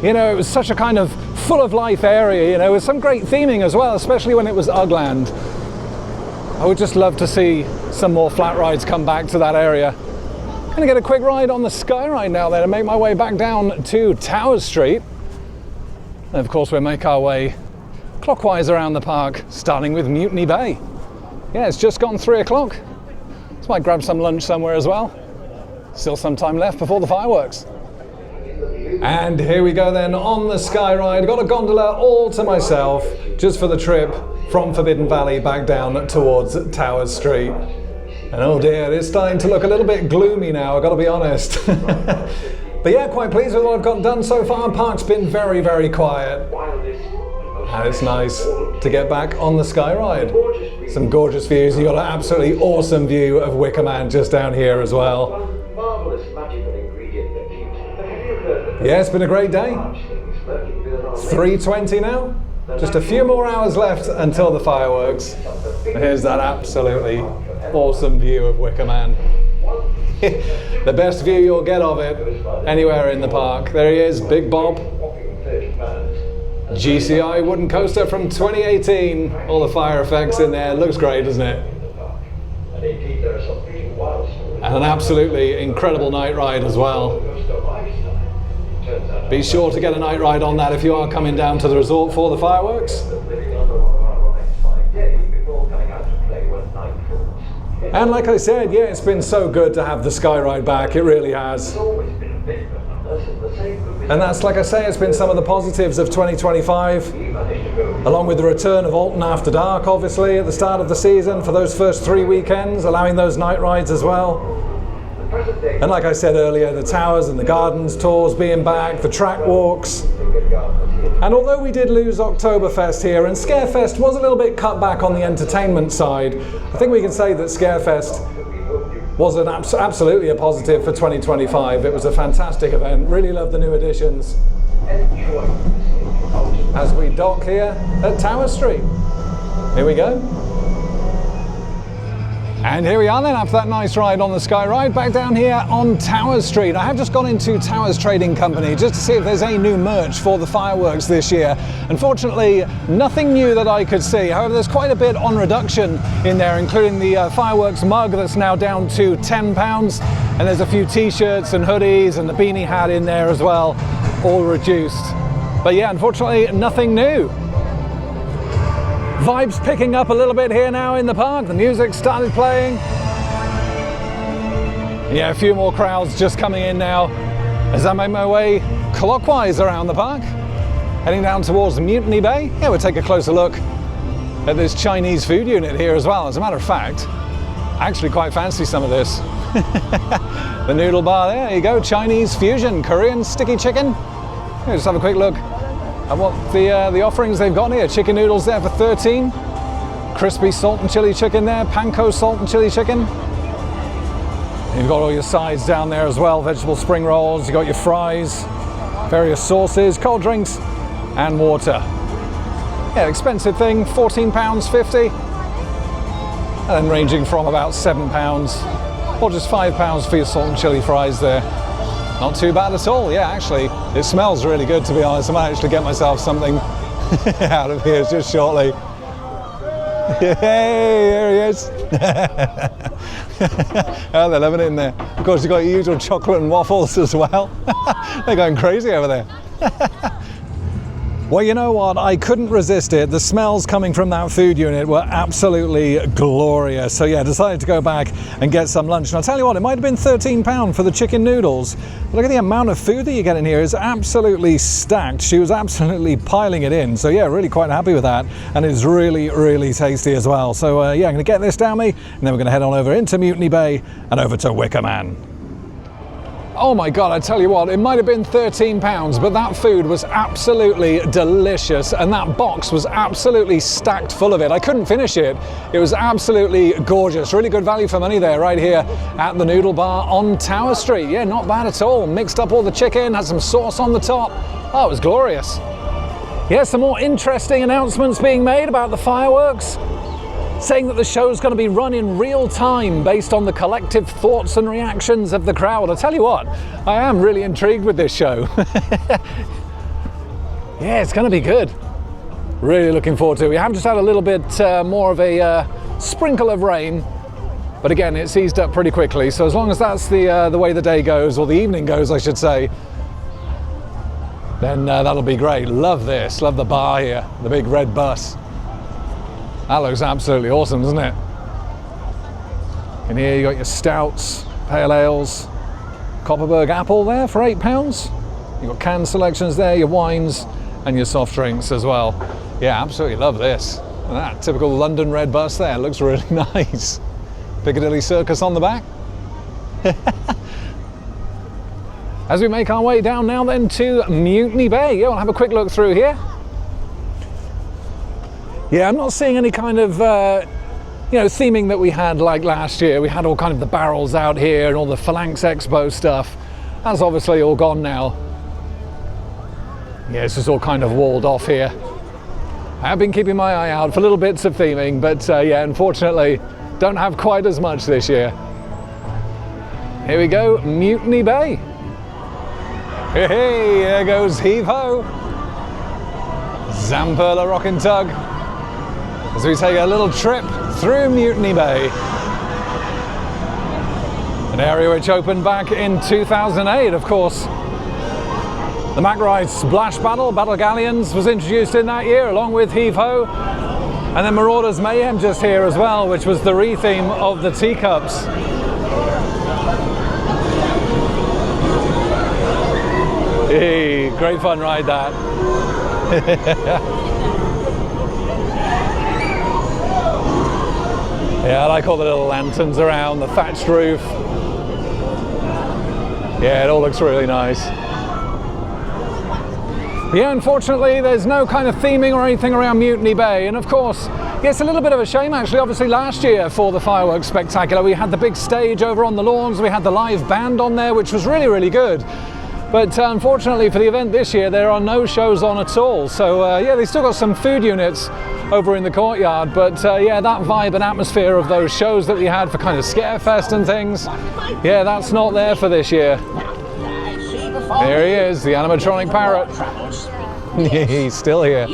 You know, it was such a kind of full of life area, you know, with some great theming as well, especially when it was Ugland. I would just love to see some more flat rides come back to that area. Gonna get a quick ride on the Sky Ride now then and make my way back down to Towers Street. And of course we'll make our way clockwise around the park, starting with Mutiny Bay. Yeah, it's just gone 3 o'clock. So might grab some lunch somewhere as well. Still some time left before the fireworks. And here we go then on the Sky Ride. Got a gondola all to myself just for the trip from Forbidden Valley back down towards Towers Street. And oh dear, it's starting to look a little bit gloomy now, I've got to be honest. But yeah, quite pleased with what I've got done so far. Park's been very, very quiet. And it's nice to get back on the Sky Ride. Some gorgeous views. You've got an absolutely awesome view of Wicker Man just down here as well. Yeah, it's been a great day. 3:20 now. Just a few more hours left until the fireworks. Here's that absolutely awesome view of Wicker Man. The best view you'll get of it anywhere in the park. There he is, Big Bob. GCI wooden coaster from 2018. All the fire effects in there. Looks great, doesn't it? And an absolutely incredible night ride as well. Be sure to get a night ride on that if you are coming down to the resort for the fireworks. And like I said, yeah, it's been so good to have the Sky Ride back, it really has. And that's, like I say, it's been some of the positives of 2025, along with the return of Alton After Dark, obviously, at the start of the season for those first 3 weekends, allowing those night rides as well. And like I said earlier, the towers and the gardens tours being back, the track walks. And although we did lose Oktoberfest here, and Scarefest was a little bit cut back on the entertainment side, I think we can say that Scarefest was an absolutely a positive for 2025. It was a fantastic event. Really loved the new additions. As we dock here at Tower Street. Here we go. And here we are then, after that nice ride on the Sky Ride, back down here on Towers Street. I have just gone into Towers Trading Company just to see if there's any new merch for the fireworks this year. Unfortunately, nothing new that I could see. However, there's quite a bit on reduction in there, including the fireworks mug that's now down to £10. And there's a few t-shirts and hoodies and the beanie hat in there as well, all reduced. But yeah, unfortunately, nothing new. Vibes picking up a little bit here now in the park. The music started playing. Yeah, a few more crowds just coming in now as I make my way clockwise around the park, heading down towards Mutiny Bay. Yeah, we'll take a closer look at this Chinese food unit here as well. As a matter of fact, I actually quite fancy some of this. The noodle bar there you go, Chinese fusion, Korean sticky chicken. Yeah, just have a quick look at what the offerings they've got here. Chicken noodles there for 13. Crispy salt and chili chicken there, panko salt and chili chicken. You've got all your sides down there as well, vegetable spring rolls, you've got your fries, various sauces, cold drinks and water. Yeah, expensive thing, £14.50. And then ranging from about £7 or just £5 for your salt and chili fries there. Not too bad at all. Yeah, actually, it smells really good, to be honest. I might actually get myself something out of here just shortly. Hey, there he is. Oh, they're loving it in there. Of course, you've got your usual chocolate and waffles as well. They're going crazy over there. Well, you know what? I couldn't resist it. The smells coming from that food unit were absolutely glorious. So yeah, decided to go back and get some lunch. And I'll tell you what, it might have been £13 for the chicken noodles. But look at the amount of food that you get in here. It's absolutely stacked. She was absolutely piling it in. So yeah, really quite happy with that. And it's really, really tasty as well. So yeah, I'm going to get this down me, and then we're going to head on over into Mutiny Bay and over to Wicker Man. Oh my God, I tell you what, it might have been £13, but that food was absolutely delicious, and that box was absolutely stacked full of it. I couldn't finish it. It was absolutely gorgeous. Really good value for money there, right here at the Noodle Bar on Tower Street. Yeah, not bad at all. Mixed up all the chicken, had some sauce on the top. Oh, it was glorious. Yeah, some more interesting announcements being made about the fireworks, saying that the show's going to be run in real time based on the collective thoughts and reactions of the crowd. I'll tell you what, I am really intrigued with this show. Yeah, it's going to be good. Really looking forward to it. We have just had a little bit more of a sprinkle of rain, but again, it's eased up pretty quickly. So as long as that's the way the day goes, or the evening goes, I should say, then that'll be great. Love this. Love the bar here, the big red bus. That looks absolutely awesome, doesn't it? And here you got your stouts, pale ales, Copperberg apple there for £8. You've got canned selections there, your wines and your soft drinks as well. Yeah, absolutely love this. And that typical London red bus there looks really nice. Piccadilly Circus on the back. As we make our way down now then to Mutiny Bay, yeah, we'll have a quick look through here. Yeah, I'm not seeing any kind of, theming that we had like last year. We had all kind of the barrels out here and all the Phalanx Expo stuff. That's obviously all gone now. Yeah, it's just all kind of walled off here. I have been keeping my eye out for little bits of theming, but yeah, unfortunately, don't have quite as much this year. Here we go, Mutiny Bay. Hey, there goes Heave Ho. Zamperla Rockin' Tug. As we take a little trip through Mutiny Bay. An area which opened back in 2008, of course. The McRae Splash Battle Galleons was introduced in that year along with Heave Ho. And then Marauders Mayhem just here as well, which was the re-theme of the teacups. Hey, great fun ride that. Yeah, I like all the little lanterns around, the thatched roof. Yeah, it all looks really nice. Yeah, unfortunately, there's no kind of theming or anything around Mutiny Bay. And of course, yeah, it's a little bit of a shame, actually. Obviously, last year for the fireworks spectacular, we had the big stage over on the lawns. We had the live band on there, which was really, really good. But unfortunately for the event this year, there are no shows on at all. So yeah, they still got some food units over in the courtyard. But yeah, that vibe and atmosphere of those shows that we had for kind of Scarefest and things, yeah, that's not there for this year. There he is, the animatronic parrot. He's still here.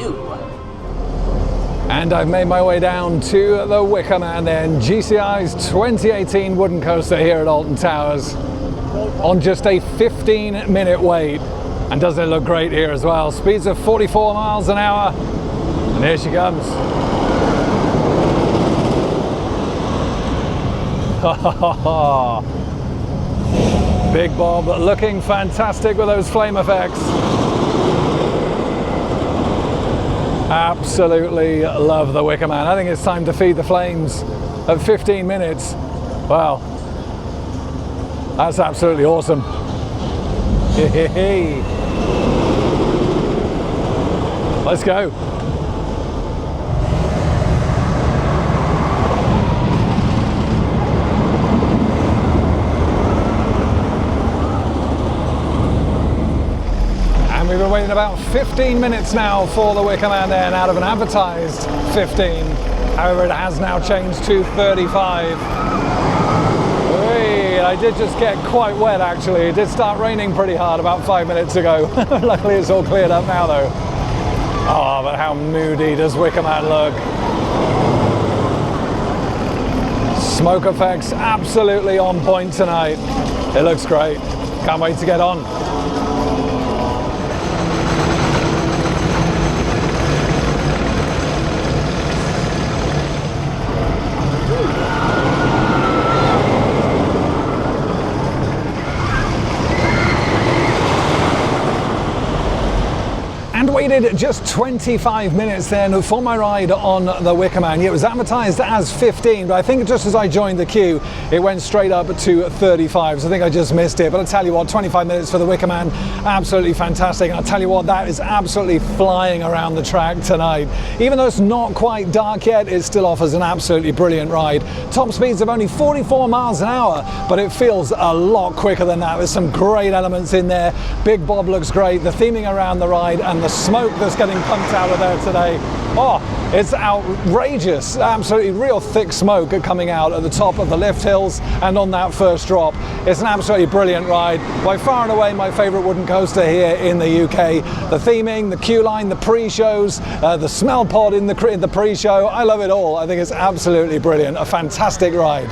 And I've made my way down to the Wicker Man then, GCI's 2018 wooden coaster here at Alton Towers, on just a 15-minute wait. And doesn't it look great here as well? Speeds of 44 miles an hour. And here she comes. Big Bob looking fantastic with those flame effects. Absolutely love the Wicker Man. I think it's time to feed the flames at 15 minutes. Wow. That's absolutely awesome. Let's go. And we've been waiting about 15 minutes now for the Wicker Man then, out of an advertised 15. However, it has now changed to 35. I did just get quite wet actually. It did start raining pretty hard about 5 minutes ago. Luckily it's all cleared up now though. Oh, but how moody does Wicker Man look? Smoke effects absolutely on point tonight. It looks great. Can't wait to get on. And waited just 25 minutes then for my ride on the Wicker Man. It was advertised as 15, but I think just as I joined the queue, it went straight up to 35. So I think I just missed it. But I'll tell you what, 25 minutes for the Wicker Man, absolutely fantastic. And I'll tell you what, that is absolutely flying around the track tonight. Even though it's not quite dark yet, it still offers an absolutely brilliant ride. Top speeds of only 44 miles an hour, but it feels a lot quicker than that. There's some great elements in there. Big Bob looks great. The theming around the ride and the smoke that's getting pumped out of there today. Oh, it's outrageous. Absolutely real thick smoke coming out at the top of the lift hills and on that first drop. It's an absolutely brilliant ride. By far and away my favourite wooden coaster here in the UK. The theming, the queue line, the pre-shows, the smell pod in the pre-show. I love it all. I think it's absolutely brilliant. A fantastic ride.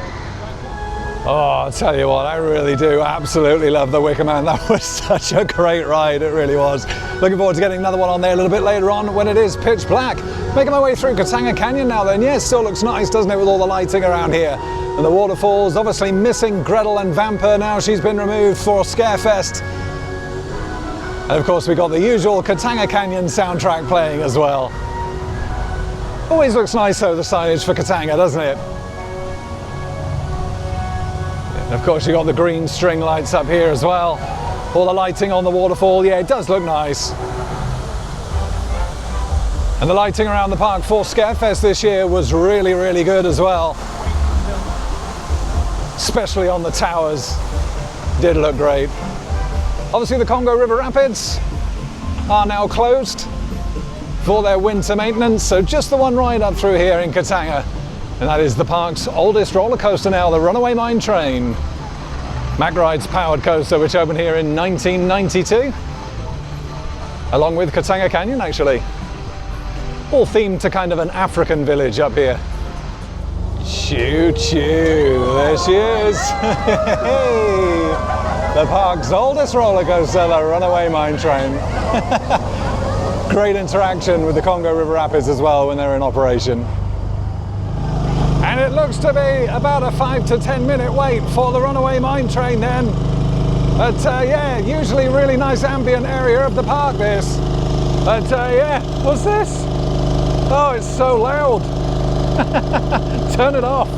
Oh, I'll tell you what, I really do absolutely love the Wicker Man. That was such a great ride, it really was. Looking forward to getting another one on there a little bit later on when it is pitch black. Making my way through Katanga Canyon now then. Yeah, it still looks nice, doesn't it, with all the lighting around here. And the waterfalls, obviously missing Gretel and Vamper now. She's been removed for Scarefest. And of course we got the usual Katanga Canyon soundtrack playing as well. Always looks nice though, the signage for Katanga, doesn't it? And of course, you got the green string lights up here as well. All the lighting on the waterfall, yeah, it does look nice. And the lighting around the park for Scarefest this year was really, really good as well. Especially on the towers, did look great. Obviously the Congo River Rapids are now closed for their winter maintenance. So just the one ride up through here in Katanga, and that is the park's oldest roller coaster now, the Runaway Mine Train. Mack Ride's powered coaster, which opened here in 1992, along with Katanga Canyon actually. All themed to kind of an African village up here. Choo choo, there she is. The park's oldest roller coaster, the Runaway Mine Train. Great interaction with the Congo River Rapids as well when they're in operation. And it looks to be about a 5 to 10 minute wait for the Runaway Mine Train then. But yeah, usually really nice ambient area of the park this. But yeah, what's this? Oh, it's so loud. Turn it off.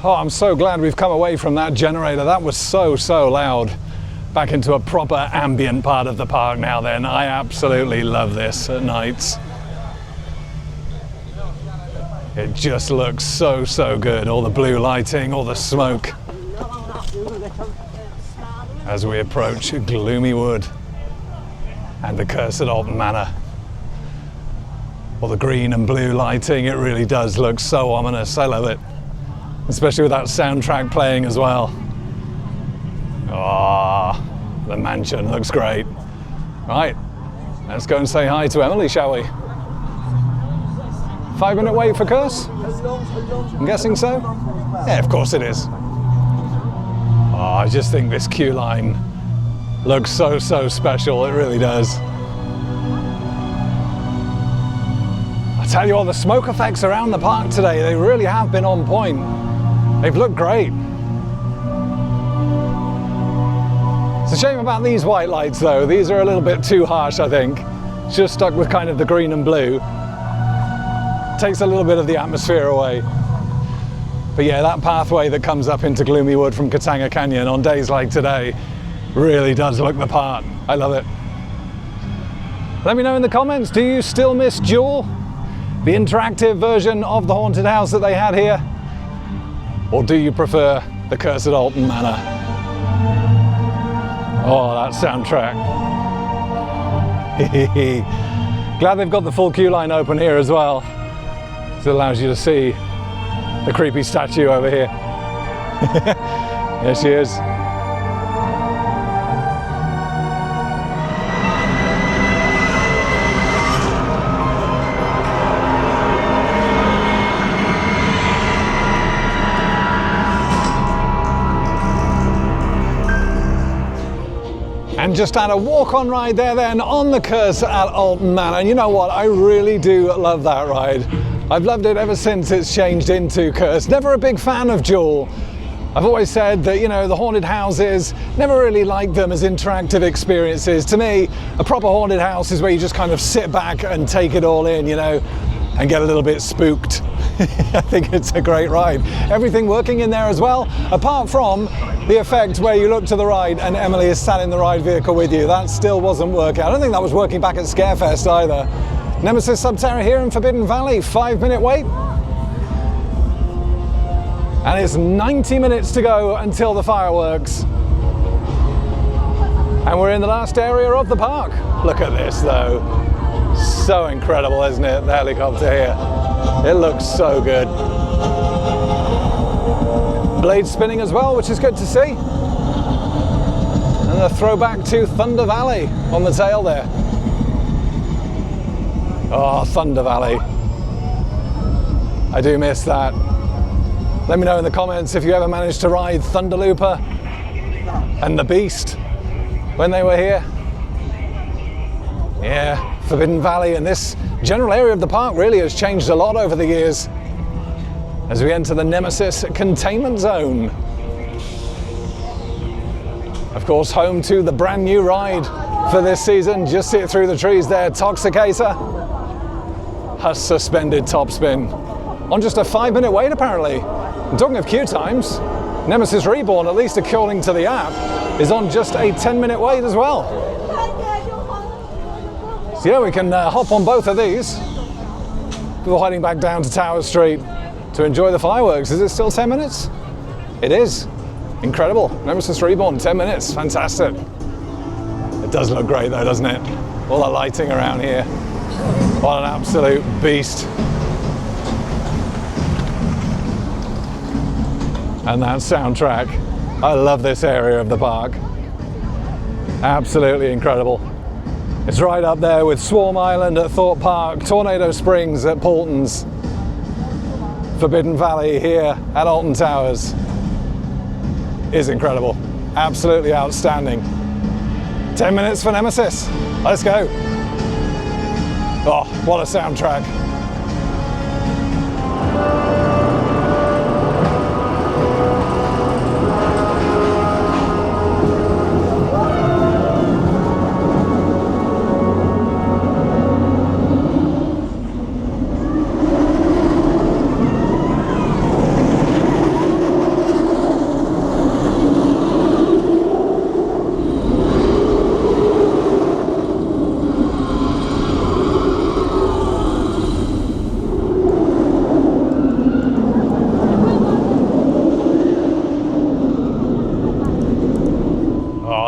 Oh, I'm so glad we've come away from that generator. That was so loud. Back into a proper ambient part of the park now then. I absolutely love this at nights. It just looks so good. All the blue lighting, all the smoke. As we approach Gloomy Wood and the cursed Alton Manor. All the green and blue lighting, it really does look so ominous. I love it. Especially with that soundtrack playing as well. Oh, the mansion looks great. Right, let's go and say hi to Emily, shall we? 5 minute wait for Curse? I'm guessing so? Yeah, of course it is. Oh, I just think this queue line looks so special, it really does. I tell you what, the smoke effects around the park today, they really have been on point. They've looked great. It's a shame about these white lights though. These are a little bit too harsh, I think. Just stuck with kind of the green and blue. Takes a little bit of the atmosphere away. But yeah, that pathway that comes up into Gloomy Wood from Katanga Canyon on days like today really does look the part. I love it. Let me know in the comments, do you still miss Jewel? The interactive version of the haunted house that they had here? Or do you prefer the cursed Alton Manor? Oh, that soundtrack. Glad they've got the full queue line open here as well. So it allows you to see the creepy statue over here. There she is. And just had a walk-on ride there then on the Curse at Alton Manor. And you know what, I really do love that ride. I've loved it ever since it's changed into Curse. Never a big fan of Jewel. I've always said that, you know, the haunted houses, never really liked them as interactive experiences. To me, a proper haunted house is where you just kind of sit back and take it all in, you know, and get a little bit spooked. I think it's a great ride. Everything working in there as well, apart from the effect where you look to the right and Emily is sat in the ride vehicle with you. That still wasn't working. I don't think that was working back at Scarefest either. Nemesis Subterra here in Forbidden Valley, 5 minute wait. And it's 90 minutes to go until the fireworks. And we're in the last area of the park. Look at this though. So incredible, isn't it? The helicopter here. It looks so good. Blade spinning as well, which is good to see. And a throwback to Thunder Valley on the tail there. Oh, Thunder Valley. I do miss that. Let me know in the comments if you ever managed to ride Thunderlooper and the Beast when they were here. Yeah, Forbidden Valley and this general area of the park really has changed a lot over the years as we enter the Nemesis containment zone. Of course, home to the brand new ride for this season. Just see it through the trees there, Toxicator. Has suspended top spin on just a 5 minute wait apparently. And talking of queue times, Nemesis Reborn, at least according to the app, is on just a 10 minute wait as well. So yeah, we can hop on both of these before heading back down to Tower Street to enjoy the fireworks. Is it still 10 minutes? It is. Incredible. Nemesis Reborn, 10 minutes, fantastic. It does look great though, doesn't it? All that lighting around here. What an absolute beast. And that soundtrack. I love this area of the park. Absolutely incredible. It's right up there with Swarm Island at Thorpe Park, Tornado Springs at Paulton's, Forbidden Valley here at Alton Towers. Is incredible. Absolutely outstanding. 10 minutes for Nemesis. Let's go. Oh, what a soundtrack.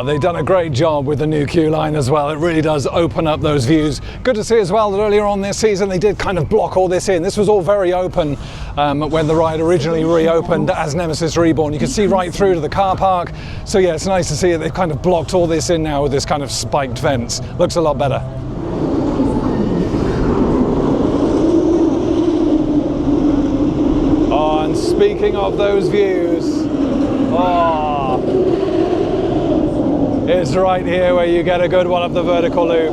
They've done a great job with the new queue line as well. It really does open up those views. Good to see as well that earlier on this season they did kind of block all this in. This was all very open when the ride originally reopened as Nemesis Reborn. You can see right through to the car park. So yeah, it's nice to see that they've kind of blocked all this in now with this kind of spiked fence. Looks a lot better. Oh, and speaking of those views, it's right here where you get a good one of the vertical loop.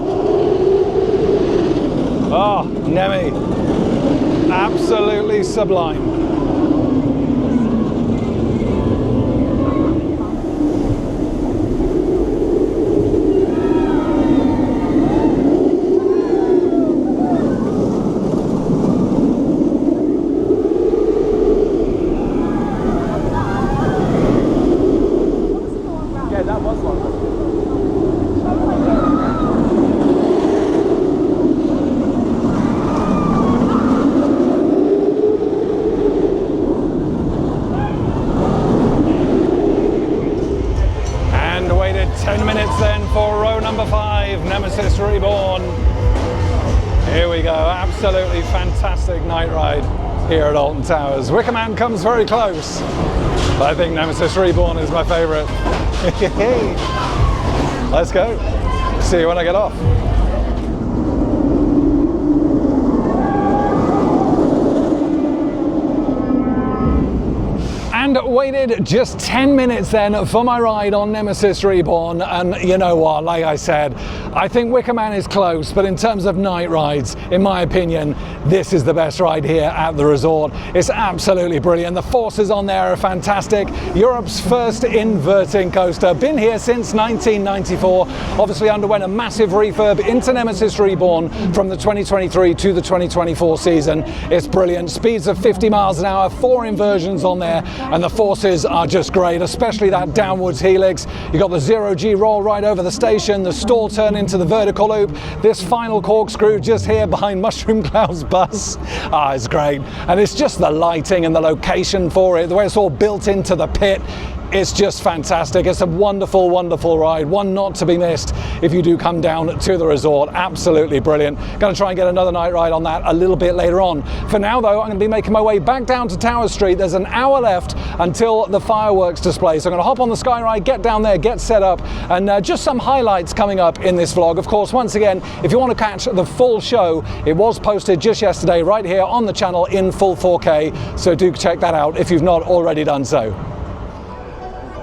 Oh, Nemi. Absolutely sublime. Yeah, that was one. And waited 10 minutes then for row number 5, Nemesis Reborn. Here we go, absolutely fantastic night ride here at Alton Towers. Wickerman comes very close, but I think Nemesis Reborn is my favourite. Let's go. See you when I get off. And waited just 10 minutes then for my ride on Nemesis Reborn, and you know what, like I said, I think Wickerman is close, but in terms of night rides, in my opinion, this is the best ride here at the resort. It's absolutely brilliant. The forces on there are fantastic. Europe's first inverting coaster, been here since 1994, obviously underwent a massive refurb into Nemesis Reborn from the 2023 to the 2024 season. It's brilliant, speeds of 50 miles an hour, 4 inversions on there, and the forces are just great, especially that downwards helix. You got the 0G roll right over the station, the stall turn into the vertical loop, this final corkscrew just here behind Mushroom Cloud's bus. It's great, and it's just the lighting and the location for it, the way it's all built into the pit. It's just fantastic. It's a wonderful, wonderful ride. One not to be missed if you do come down to the resort. Absolutely brilliant. Going to try and get another night ride on that a little bit later on. For now, though, I'm going to be making my way back down to Tower Street. There's an hour left until the fireworks display. So I'm going to hop on the Sky Ride, get down there, get set up, and just some highlights coming up in this vlog. Of course, once again, if you want to catch the full show, it was posted just yesterday right here on the channel in full 4K. So do check that out if you've not already done so.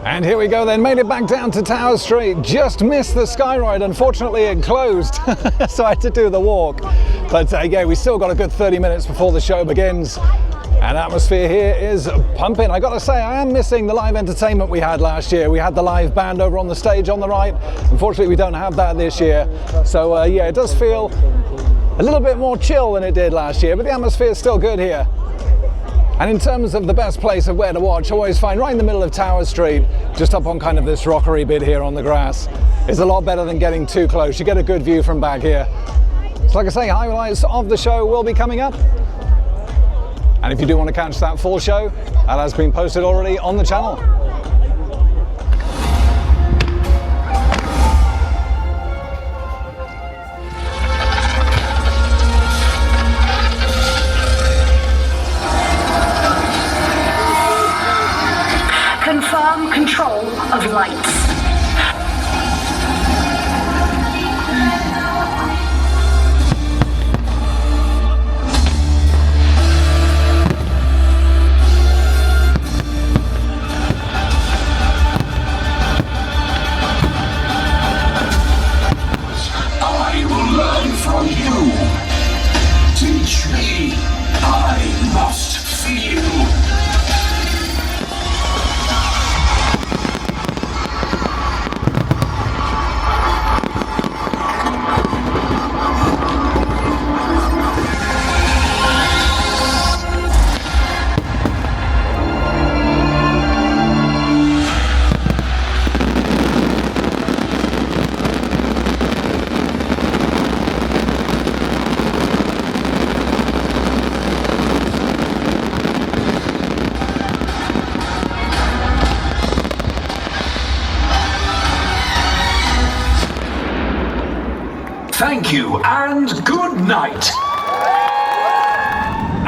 And here we go then, made it back down to Tower Street. Just missed the Sky Ride, unfortunately it closed, so I had to do the walk. But yeah, we still got a good 30 minutes before the show begins. And atmosphere here is pumping. I gotta say, I am missing the live entertainment we had last year. We had the live band over on the stage on the right. Unfortunately, we don't have that this year. So yeah, it does feel a little bit more chill than it did last year, but the atmosphere is still good here. And in terms of the best place of where to watch, I always find right in the middle of Tower Street, just up on kind of this rockery bit here on the grass, is a lot better than getting too close. You get a good view from back here. So like I say, highlights of the show will be coming up. And if you do want to catch that full show, that has been posted already on the channel. Thank you and good night.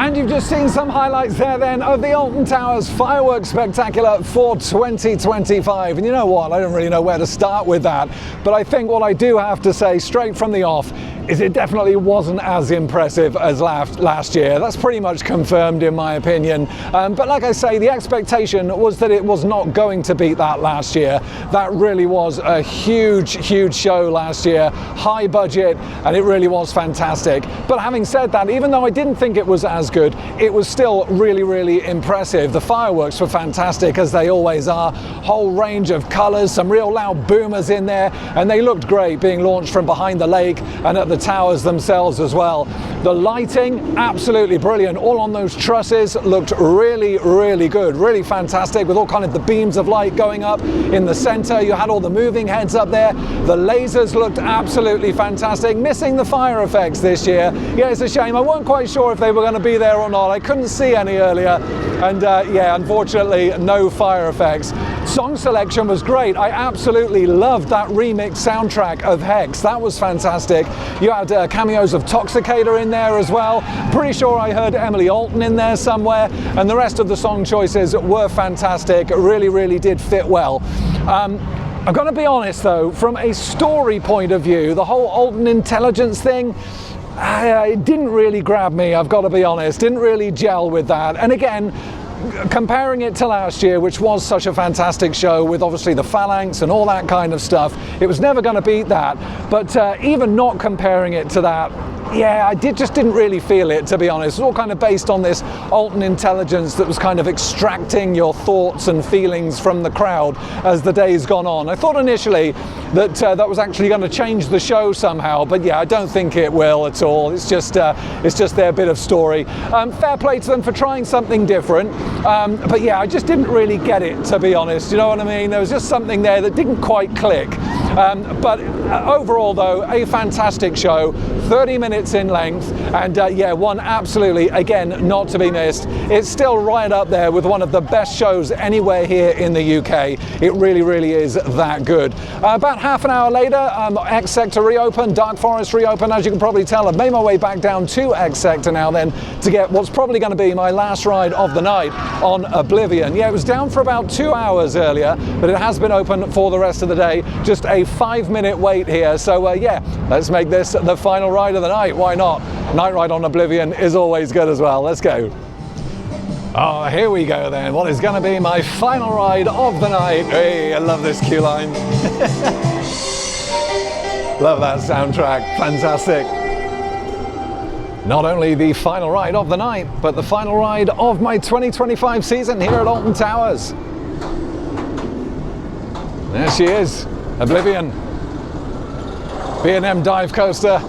And you've just seen some highlights there then of the Alton Towers Fireworks Spectacular for 2025. And you know what, I don't really know where to start with that, but I think what I do have to say straight from the off is it definitely wasn't as impressive as last year. That's pretty much confirmed in my opinion. But like I say, the expectation was that it was not going to beat that last year. That really was a huge show last year, high budget, and it really was fantastic. But having said that, even though I didn't think it was as good, it was still really impressive. The fireworks were fantastic, as they always are. Whole range of colours, some real loud boomers in there, and they looked great being launched from behind the lake and at the towers themselves as well. The lighting, absolutely brilliant. All on those trusses looked really good, really fantastic, with all kind of the beams of light going up in the center. You had all the moving heads up there. The lasers looked absolutely fantastic. Missing the fire effects this year. Yeah, it's a shame. I weren't quite sure if they were going to be there or not. I couldn't see any earlier, and yeah, unfortunately no fire effects. Song selection was great. I absolutely loved that remix soundtrack of Hex. That was fantastic. You had cameos of Toxicator in there as well. Pretty sure I heard Emily Alton in there somewhere, and the rest of the song choices were fantastic. Really did fit well. I've got to be honest though, from a story point of view, the whole Alton intelligence thing, it didn't really grab me, I've got to be honest. Didn't really gel with that. And again, comparing it to last year, which was such a fantastic show with obviously the phalanx and all that kind of stuff, it was never going to beat that. But even not comparing it to that, yeah, I just didn't really feel it, to be honest. It was all kind of based on this Alton intelligence that was kind of extracting your thoughts and feelings from the crowd as the days gone on. I thought initially that that was actually going to change the show somehow, but yeah, I don't think it will at all. It's just their bit of story. Fair play to them for trying something different, but yeah, I just didn't really get it, to be honest. You know what I mean? There was just something there that didn't quite click. But overall though, a fantastic show, 30 minutes in length, and yeah, one absolutely, again, not to be missed. It's still right up there with one of the best shows anywhere here in the UK. It really is that good. About half an hour later, X Sector reopened, Dark Forest reopened. As you can probably tell, I've made my way back down to X Sector now then to get what's probably going to be my last ride of the night on Oblivion. Yeah, it was down for about 2 hours earlier, but it has been open for the rest of the day. Just a 5-minute wait here. So yeah, let's make this the final ride of the night. Why not? Night ride on Oblivion is always good as well. Let's go. Oh, here we go then. What is going to be my final ride of the night? Hey, I love this queue line. Love that soundtrack. Fantastic. Not only the final ride of the night, but the final ride of my 2025 season here at Alton Towers. There she is, Oblivion. B&M dive coaster.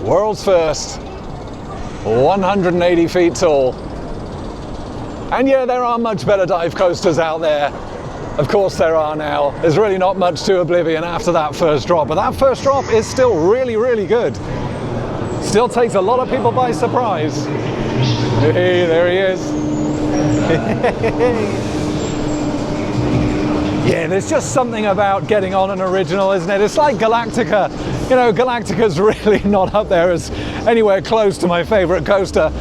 World's first. 180 feet tall. And yeah, there are much better dive coasters out there. Of course there are now. There's really not much to Oblivion after that first drop, but that first drop is still really good. Still takes a lot of people by surprise. Hey, there he is. Yeah, there's just something about getting on an original, isn't it? It's like Galactica. You know, Galactica's really not up there as anywhere close to my favorite coaster.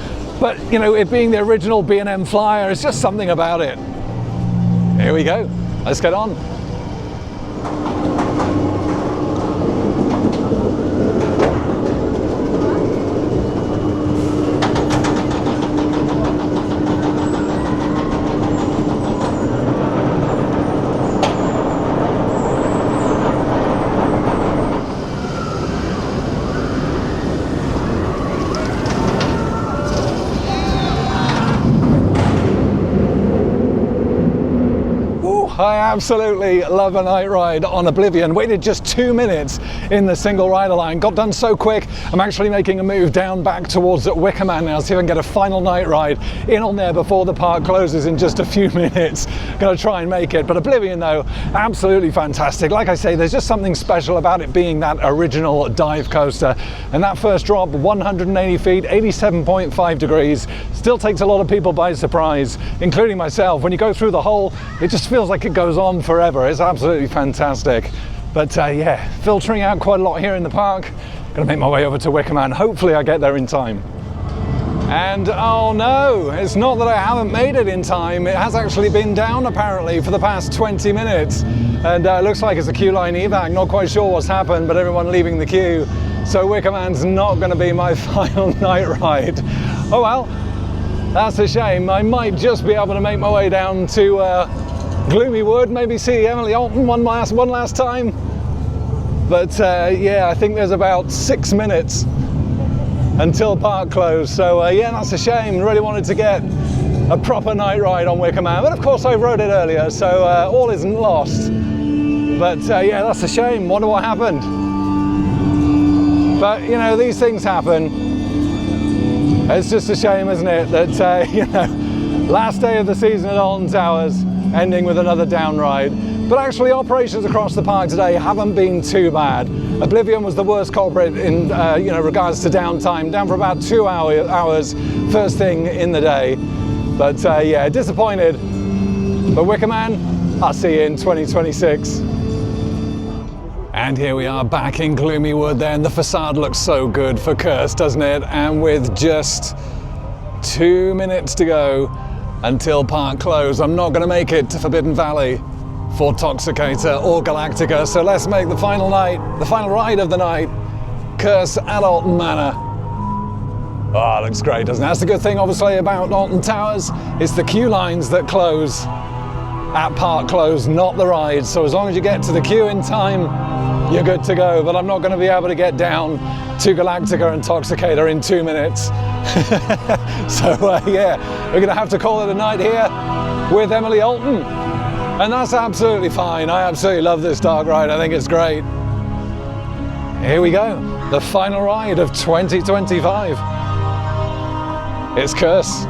But, you know, it being the original B&M Flyer, it's just something about it. Here we go. Let's get on. I absolutely love a night ride on Oblivion. Waited just 2 minutes in the single rider line. Got done so quick, I'm actually making a move down back towards Wickerman now, see if I can get a final night ride in on there before the park closes in just a few minutes. Gonna try and make it. But Oblivion though, absolutely fantastic. Like I say, there's just something special about it being that original dive coaster. And that first drop, 180 feet, 87.5 degrees, still takes a lot of people by surprise, including myself. When you go through the hole, it just feels like it goes on forever. It's absolutely fantastic. But yeah, filtering out quite a lot here in the park. Gonna make my way over to Wickerman. Hopefully I get there in time. And oh no, it's not that I haven't made it in time. It has actually been down apparently for the past 20 minutes. And it looks like it's a queue line evac. Not quite sure what's happened, but everyone leaving the queue. So Wickerman's not gonna be my final night ride. Oh well, that's a shame. I might just be able to make my way down to Gloomy Wood, maybe see Emily Alton one last time. But yeah, I think there's about 6 minutes until park close. So yeah, that's a shame. Really wanted to get a proper night ride on Wickerman, but of course I rode it earlier, so all isn't lost. But yeah, that's a shame. Wonder what happened. But you know, these things happen. It's just a shame, isn't it, that you know, last day of the season at Alton Towers, ending with another down ride. But actually, operations across the park today haven't been too bad. Oblivion was the worst culprit in you know, regards to downtime, down for about 2 hours first thing in the day. But yeah, disappointed. But Wickerman, I'll see you in 2026. And here we are back in Gloomy Wood then. The facade looks so good for Curse, doesn't it? And with just 2 minutes to go until park close, I'm not going to make it to Forbidden Valley for Toxicator or Galactica. So let's make the final ride of the night, Curse at Alton Manor. Oh, it looks great, doesn't it? That's the good thing, obviously, about Alton Towers. It's the queue lines that close at park close, not the ride. So as long as you get to the queue in time, you're good to go. But I'm not going to be able to get down to Galactica and Toxicator in 2 minutes. So yeah, we're going to have to call it a night here with Emily Alton. And that's absolutely fine. I absolutely love this dark ride. I think it's great. Here we go. The final ride of 2025. It's Curse.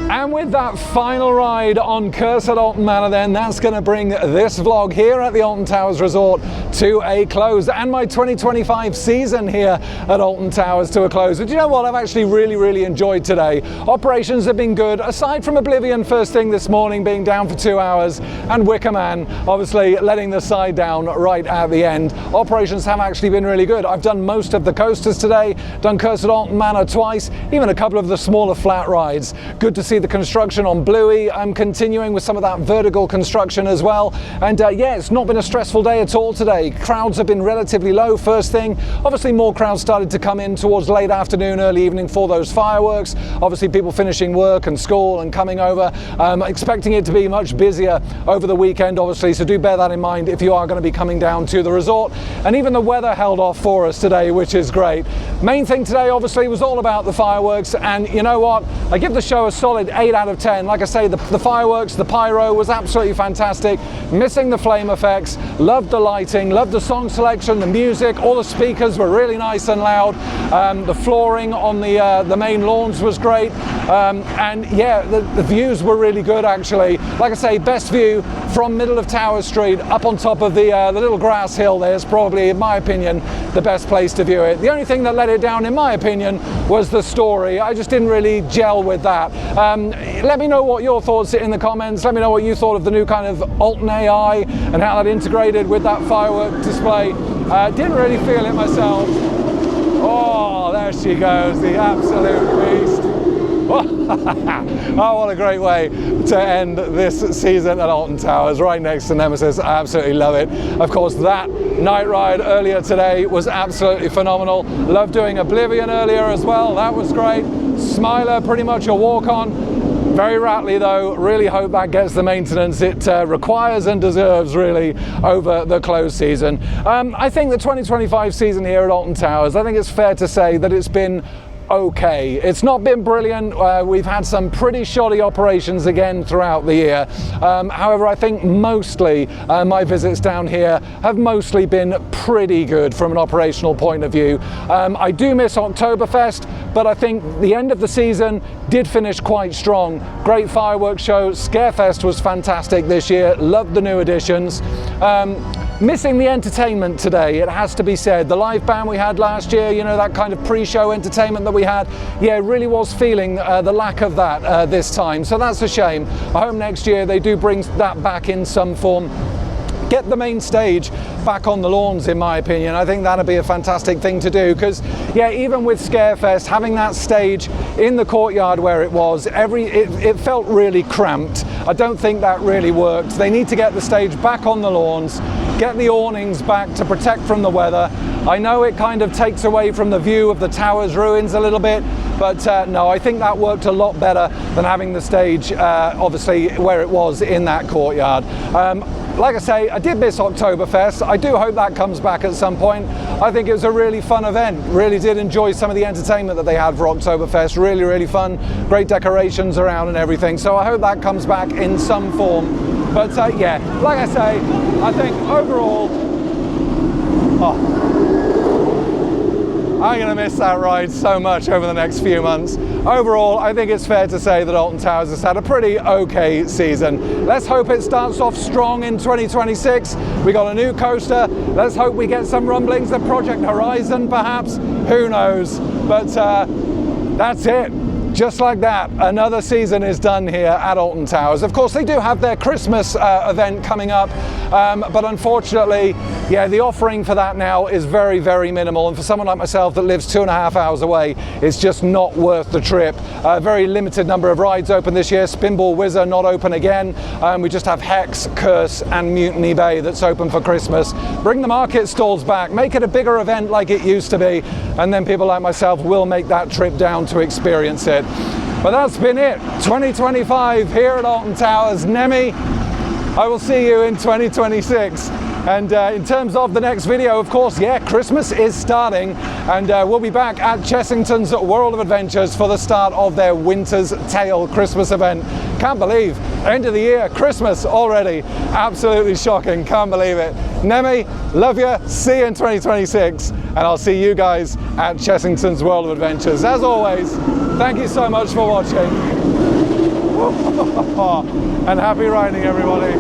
And with that final ride on Curse at Alton Manor then, that's going to bring this vlog here at the Alton Towers Resort to a close, and my 2025 season here at Alton Towers to a close. But you know what, I've actually really enjoyed today. Operations have been good, aside from Oblivion first thing this morning being down for 2 hours, and Wickerman obviously letting the side down right at the end. Operations have actually been really good. I've done most of the coasters today, done Curse at Alton Manor twice, even a couple of the smaller flat rides. Good to see the construction on Bluey. I'm continuing with some of that vertical construction as well. And yeah, it's not been a stressful day at all today. Crowds have been relatively low first thing. Obviously more crowds started to come in towards late afternoon, early evening for those fireworks. Obviously people finishing work and school and coming over. Expecting it to be much busier over the weekend, obviously, so do bear that in mind if you are going to be coming down to the resort. And even the weather held off for us today, which is great. Main thing today obviously was all about the fireworks, and you know what, I give the show a solid 8 out of 10. Like I say, the fireworks, the pyro was absolutely fantastic. Missing the flame effects, loved the lighting, loved the song selection, the music, all the speakers were really nice and loud. The flooring on the main lawns was great. And yeah, the views were really good actually. Like I say, best view from middle of Tower Street up on top of the little grass hill there is probably, in my opinion, the best place to view it. The only thing that let it down, in my opinion, was the story. I just didn't really gel with that. Let me know what your thoughts in the comments. Let me know what you thought of the new kind of Alton AI and how that integrated with that firework display. Didn't really feel it myself. Oh, there she goes, the absolute beast. Oh, what a great way to end this season at Alton Towers, right next to Nemesis. I absolutely love it. Of course, that night ride earlier today was absolutely phenomenal. Loved doing Oblivion earlier as well. That was great. Smiler, pretty much a walk-on. Very rattly though. Really hope that gets the maintenance it requires and deserves, really, over the close season. I think the 2025 season here at Alton Towers, I think it's fair to say that it's been okay. It's not been brilliant. We've had some pretty shoddy operations again throughout the year. However, I think mostly my visits down here have mostly been pretty good from an operational point of view. I do miss Oktoberfest, but I think the end of the season did finish quite strong. Great fireworks show. Scarefest was fantastic this year. Loved the new additions. Missing the entertainment today, it has to be said. The live band we had last year, you know, that kind of pre-show entertainment that we had, yeah, really was feeling the lack of that this time. So that's a shame. I hope next year they do bring that back in some form. get the main stage back on the lawns, in my opinion. I think that'd be a fantastic thing to do, because yeah, even with Scarefest, having that stage in the courtyard where it was, it felt really cramped. I don't think that really worked. They need to get the stage back on the lawns, get the awnings back to protect from the weather. I know it kind of takes away from the view of the tower's ruins a little bit, but no, I think that worked a lot better than having the stage obviously where it was in that courtyard. Like I say, I did miss Oktoberfest. I do hope that comes back at some point. I think it was a really fun event. Really did enjoy some of the entertainment that they had for Oktoberfest. Really, really fun. Great decorations around and everything. So I hope that comes back in some form. But yeah, like I say, I think overall, I'm going to miss that ride so much over the next few months. Overall, I think it's fair to say that Alton Towers has had a pretty okay season. Let's hope it starts off strong in 2026. We got a new coaster. Let's hope we get some rumblings of Project Horizon, perhaps. Who knows? But that's it. Just like that, another season is done here at Alton Towers. Of course, they do have their Christmas event coming up, but unfortunately, yeah, the offering for that now is very, very minimal. And for someone like myself that lives 2.5 hours away, it's just not worth the trip. A very limited number of rides open this year. Spinball Whizzer not open again. We just have Hex, Curse, and Mutiny Bay that's open for Christmas. Bring the market stalls back, make it a bigger event like it used to be, and then people like myself will make that trip down to experience it. But that's been it, 2025 here at Alton Towers. Nemi, I will see you in 2026. And in terms of the next video, of course, yeah, Christmas is starting, and we'll be back at Chessington's World of Adventures for the start of their Winter's Tale Christmas event. Can't believe, end of the year, Christmas already. Absolutely shocking, can't believe it. Nemi, love you, see you in 2026, and I'll see you guys at Chessington's World of Adventures. As always, thank you so much for watching. And happy riding, everybody.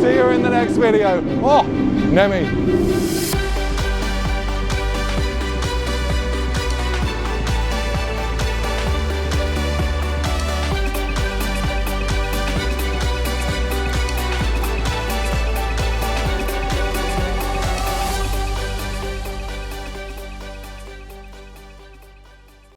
See you in the next video. Oh, Nemi.